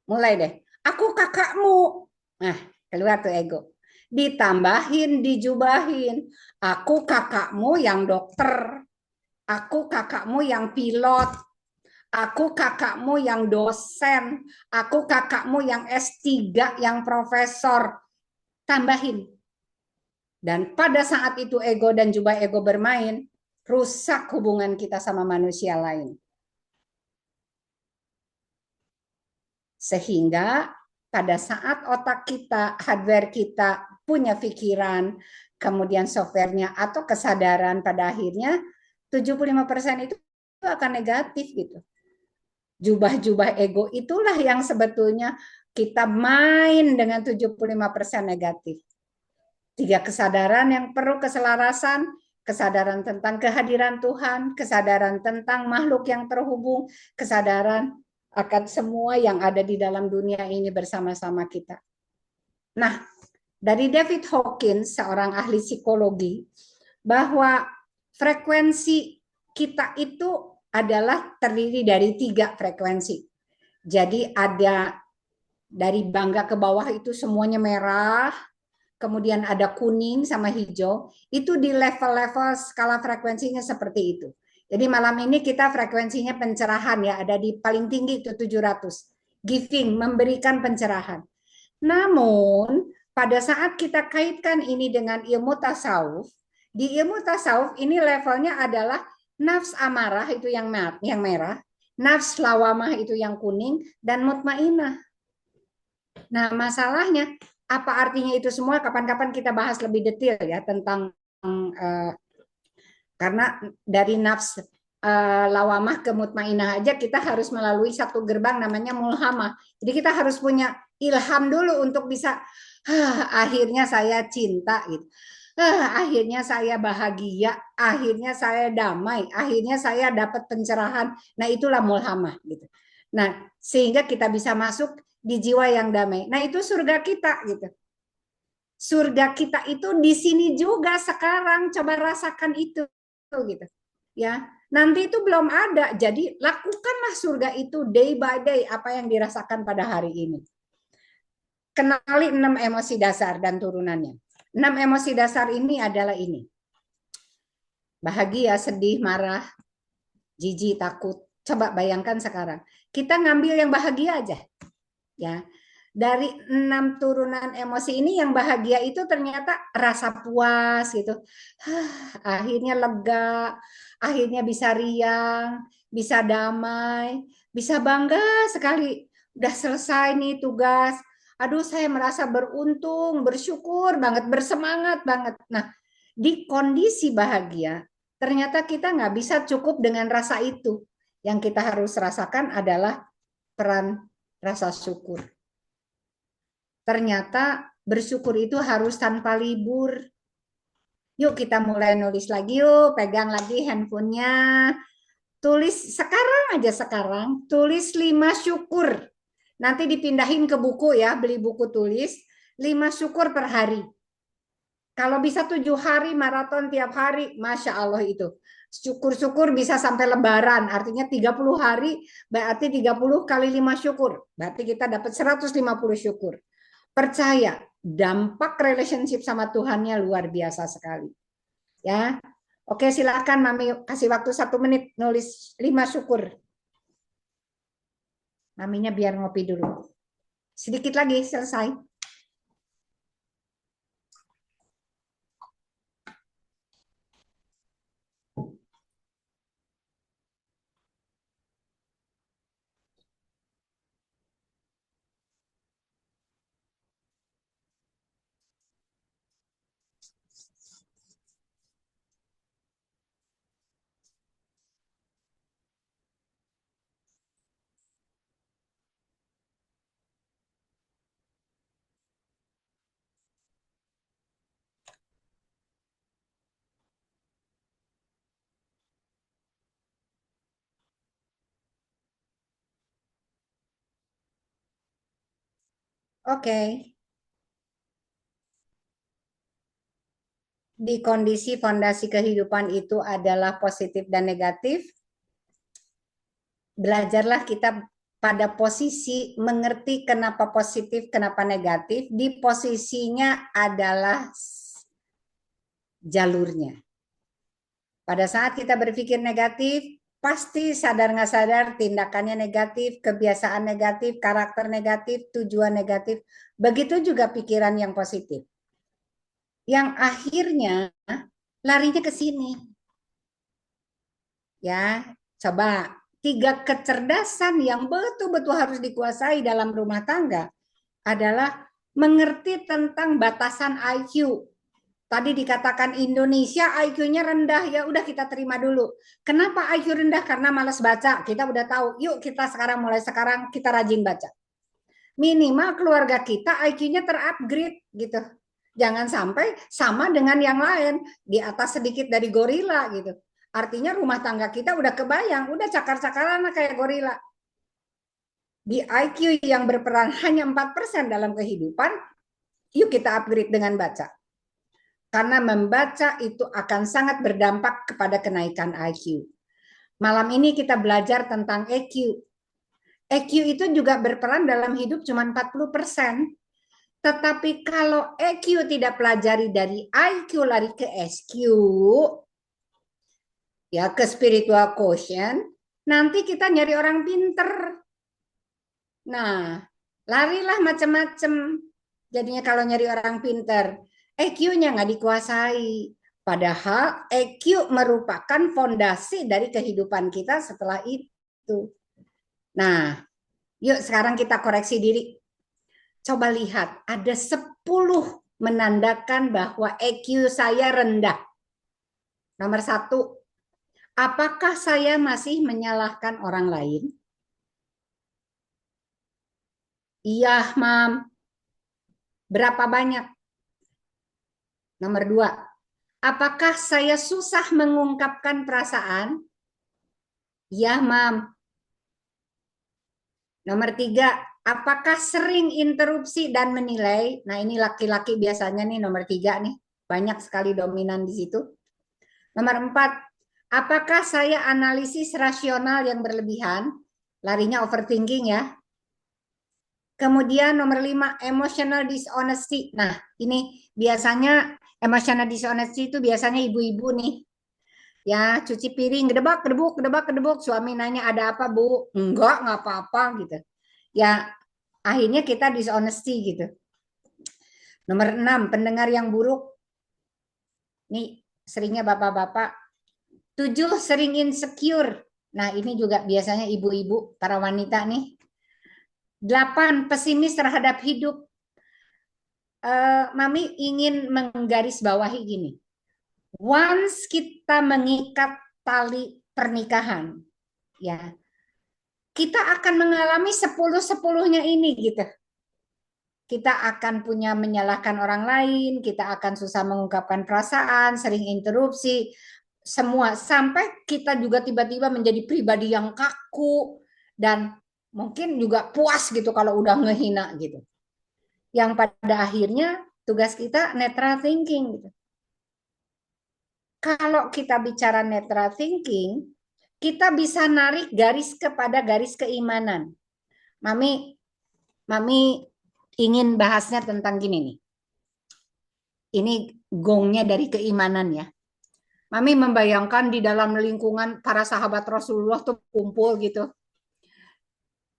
Mulai deh. Aku kakakmu. Nah, keluar tuh ego. Ditambahin, dijubahin. Aku kakakmu yang dokter. Aku kakakmu yang pilot. Aku kakakmu yang dosen. Aku kakakmu yang S3, yang profesor. Tambahin. Dan pada saat itu ego dan jubah ego bermain, rusak hubungan kita sama manusia lain. Sehingga pada saat otak kita, hardware kita punya pikiran, kemudian softwarenya atau kesadaran pada akhirnya 75% itu akan negatif gitu. jubah-jubah ego itulah yang sebetulnya kita main dengan 75% negatif. 3 kesadaran yang perlu keselarasan, kesadaran tentang kehadiran Tuhan, kesadaran tentang makhluk yang terhubung, kesadaran akan semua yang ada di dalam dunia ini bersama-sama kita. Nah, dari David Hawkins, seorang ahli psikologi, bahwa frekuensi kita itu adalah terdiri dari 3 frekuensi. Jadi ada dari bangga ke bawah itu semuanya merah, kemudian ada kuning sama hijau, itu di level-level skala frekuensinya seperti itu. Jadi malam ini kita frekuensinya pencerahan ya, ada di paling tinggi itu 700. Giving, memberikan pencerahan. Namun, pada saat kita kaitkan ini dengan ilmu tasawuf, di ilmu tasawuf ini levelnya adalah nafs amarah itu yang merah, nafs lawamah itu yang kuning, dan mutmainah. Nah, masalahnya apa artinya itu semua? Kapan-kapan kita bahas lebih detail ya tentang karena dari nafs lawamah ke mutmainah aja kita harus melalui satu gerbang namanya mulhamah. Jadi kita harus punya ilham dulu untuk bisa akhirnya saya cinta gitu. Akhirnya saya bahagia, akhirnya saya damai, akhirnya saya dapat pencerahan. Nah, itulah mulhamah gitu. Nah, sehingga kita bisa masuk di jiwa yang damai. Nah, itu surga kita gitu. Surga kita itu di sini juga sekarang, coba rasakan itu gitu. Ya. Nanti itu belum ada. Jadi lakukanlah surga itu day by day apa yang dirasakan pada hari ini. Kenali 6 emosi dasar dan turunannya. 6 emosi dasar ini adalah ini. Bahagia, sedih, marah, jijik, takut. Coba bayangkan sekarang. Kita ngambil yang bahagia aja. Ya. Dari 6 turunan emosi ini yang bahagia itu ternyata rasa puas gitu. Akhirnya lega, akhirnya bisa riang, bisa damai, bisa bangga sekali. Udah selesai nih tugas. Aduh, saya merasa beruntung, bersyukur banget, bersemangat banget. Nah, di kondisi bahagia, ternyata kita nggak bisa cukup dengan rasa itu. Yang kita harus rasakan adalah peran rasa syukur. Ternyata bersyukur itu harus tanpa libur. Yuk kita mulai nulis lagi yuk, pegang lagi handphonenya. Tulis sekarang aja sekarang, tulis 5 syukur. Nanti dipindahin ke buku ya, beli buku tulis 5 syukur per hari. Kalau bisa 7 hari maraton tiap hari, Masya Allah itu. Syukur-syukur bisa sampai lebaran, artinya 30 hari, berarti 30 kali 5 syukur. Berarti kita dapat 150 syukur. Percaya, dampak relationship sama Tuhannya luar biasa sekali. Ya, oke silakan Mami kasih waktu 1 menit nulis 5 syukur. Maminya biar ngopi dulu. Sedikit lagi selesai. Oke. Di kondisi fondasi kehidupan itu adalah positif dan negatif, belajarlah kita pada posisi mengerti kenapa positif, kenapa negatif, di posisinya adalah jalurnya. Pada saat kita berpikir negatif, pasti sadar nggak sadar tindakannya negatif, kebiasaan negatif, karakter negatif, tujuan negatif. Begitu juga pikiran yang positif. Yang akhirnya larinya ke sini. Ya, coba 3 kecerdasan yang betul-betul harus dikuasai dalam rumah tangga adalah mengerti tentang batasan IQ. Tadi dikatakan Indonesia IQ-nya rendah, ya udah kita terima dulu. Kenapa IQ rendah? Karena malas baca. Kita udah tahu. Yuk kita mulai sekarang kita rajin baca. Minimal keluarga kita IQ-nya terupgrade gitu. Jangan sampai sama dengan yang lain, di atas sedikit dari gorila gitu. Artinya rumah tangga kita udah kebayang, udah cakar-cakaran kayak gorila. Di IQ yang berperan hanya 4% dalam kehidupan, yuk kita upgrade dengan baca. Karena membaca itu akan sangat berdampak kepada kenaikan IQ. Malam ini kita belajar tentang EQ. EQ itu juga berperan dalam hidup cuma 40%. Tetapi kalau EQ tidak pelajari dari IQ lari ke SQ, ya ke spiritual quotient, nanti kita nyari orang pinter. Nah, larilah macam-macam. Jadinya kalau nyari orang pinter, EQ-nya nggak dikuasai. Padahal EQ merupakan fondasi dari kehidupan kita setelah itu. Nah, yuk sekarang kita koreksi diri. Coba lihat, ada 10 menandakan bahwa EQ saya rendah. Nomor 1, apakah saya masih menyalahkan orang lain? Iya, Mam. Berapa banyak? Nomor 2, apakah saya susah mengungkapkan perasaan? Ya, Mam. Nomor 3, apakah sering interupsi dan menilai? Nah, ini laki-laki biasanya nih nomor 3 nih. Banyak sekali dominan di situ. Nomor 4, apakah saya analisis rasional yang berlebihan? Larinya overthinking ya. Kemudian nomor 5, emotional dishonesty. Nah, ini biasanya emotional dishonesty itu biasanya ibu-ibu nih. Ya, cuci piring, gedebak, gedebuk, gedebak, gedebuk. Suami nanya, ada apa, Bu? Enggak apa-apa gitu. Ya, akhirnya kita dishonesty gitu. Nomor 6, pendengar yang buruk. Nih, seringnya bapak-bapak. 7, sering insecure. Nah, ini juga biasanya ibu-ibu, para wanita nih. 8, pesimis terhadap hidup. Mami ingin menggarisbawahi gini. Once kita mengikat tali pernikahan, ya, kita akan mengalami 10-10-nya ini gitu. Kita akan punya menyalahkan orang lain, kita akan susah mengungkapkan perasaan, sering interupsi, semua. Sampai kita juga tiba-tiba menjadi pribadi yang kaku, dan mungkin juga puas gitu kalau udah ngehina gitu. Yang pada akhirnya tugas kita netral thinking gitu. Kalau kita bicara netral thinking, kita bisa narik garis kepada garis keimanan. Mami ingin bahasnya tentang gini nih. Ini gongnya dari keimanan ya. Mami membayangkan di dalam lingkungan para sahabat Rasulullah tuh kumpul gitu.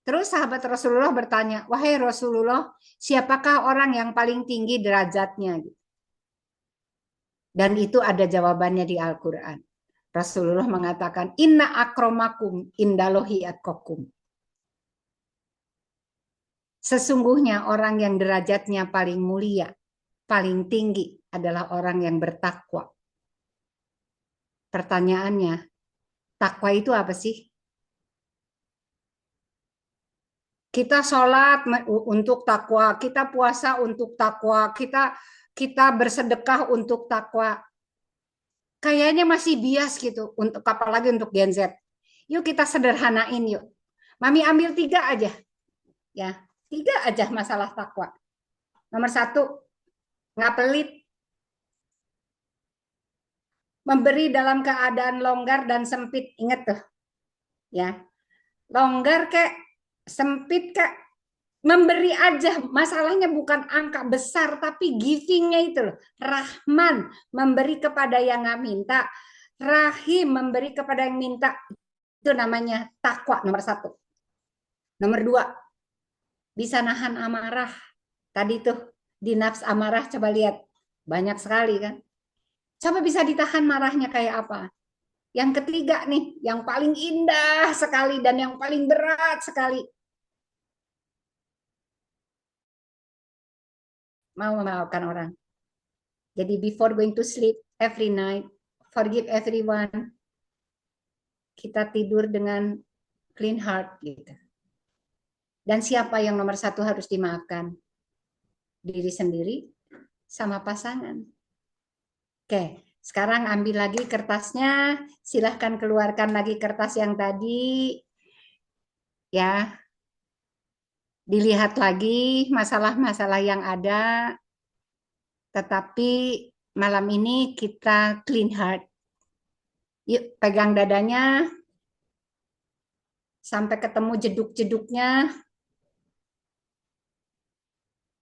Terus sahabat Rasulullah bertanya, wahai Rasulullah, siapakah orang yang paling tinggi derajatnya? Dan itu ada jawabannya di Al-Quran. Rasulullah mengatakan, inna akromakum indalohi atkokum. Sesungguhnya orang yang derajatnya paling mulia, paling tinggi adalah orang yang bertakwa. Pertanyaannya, takwa itu apa sih? Kita sholat untuk takwa, kita puasa untuk takwa, kita bersedekah untuk takwa. Kayaknya masih bias gitu, untuk apalagi untuk Gen Z. Yuk kita sederhanain yuk. Mami ambil 3 aja, ya 3 aja masalah takwa. Nomor 1, nggak pelit, memberi dalam keadaan longgar dan sempit. Ingat tuh, ya longgar kayak sempit kak, memberi aja. Masalahnya bukan angka besar, tapi givingnya itu loh. Rahman, memberi kepada yang nggak minta. Rahim, memberi kepada yang minta. Itu namanya takwa nomor 1. Nomor 2, bisa nahan amarah. Tadi tuh di nafs amarah, coba lihat. Banyak sekali kan. Coba bisa ditahan marahnya kayak apa. Yang ketiga nih, yang paling indah sekali dan yang paling berat sekali. Mau memaafkan orang. Jadi before going to sleep every night, forgive everyone. Kita tidur dengan clean heart gitu. Dan siapa yang nomor satu harus dimaafkan? Diri sendiri sama pasangan. Oke, sekarang ambil lagi kertasnya. Silahkan keluarkan lagi kertas yang tadi. Ya, dilihat lagi masalah-masalah yang ada. Tetapi malam ini kita clean heart. Yuk, pegang dadanya. Sampai ketemu jeduk-jeduknya.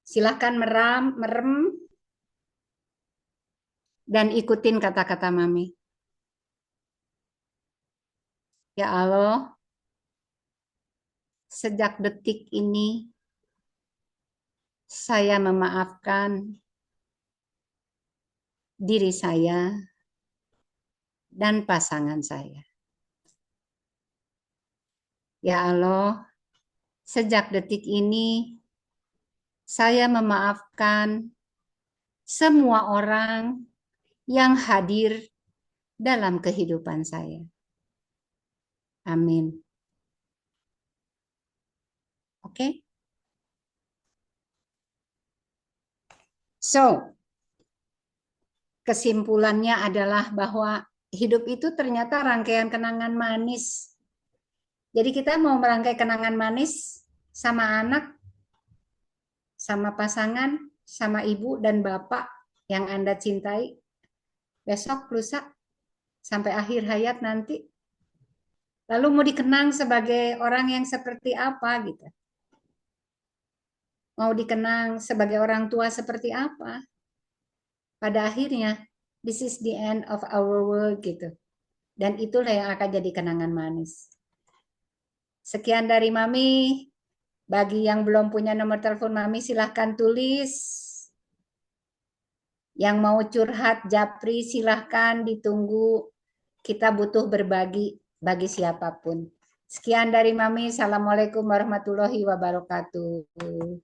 Silahkan merem, dan ikutin kata-kata Mami. Ya Allah, sejak detik ini, saya memaafkan diri saya dan pasangan saya. Ya Allah, sejak detik ini, saya memaafkan semua orang yang hadir dalam kehidupan saya. Amin. Oke? So, kesimpulannya adalah bahwa hidup itu ternyata rangkaian kenangan manis. Jadi kita mau merangkai kenangan manis sama anak, sama pasangan, sama ibu dan bapak yang Anda cintai. Besok, lusa, sampai akhir hayat nanti. Lalu mau dikenang sebagai orang yang seperti apa gitu. Mau dikenang sebagai orang tua seperti apa. Pada akhirnya, this is the end of our world gitu. Dan itulah yang akan jadi kenangan manis. Sekian dari Mami. Bagi yang belum punya nomor telepon Mami, silahkan tulis. Yang mau curhat, japri, silahkan ditunggu. Kita butuh berbagi bagi siapapun. Sekian dari Mami. Assalamualaikum warahmatullahi wabarakatuh.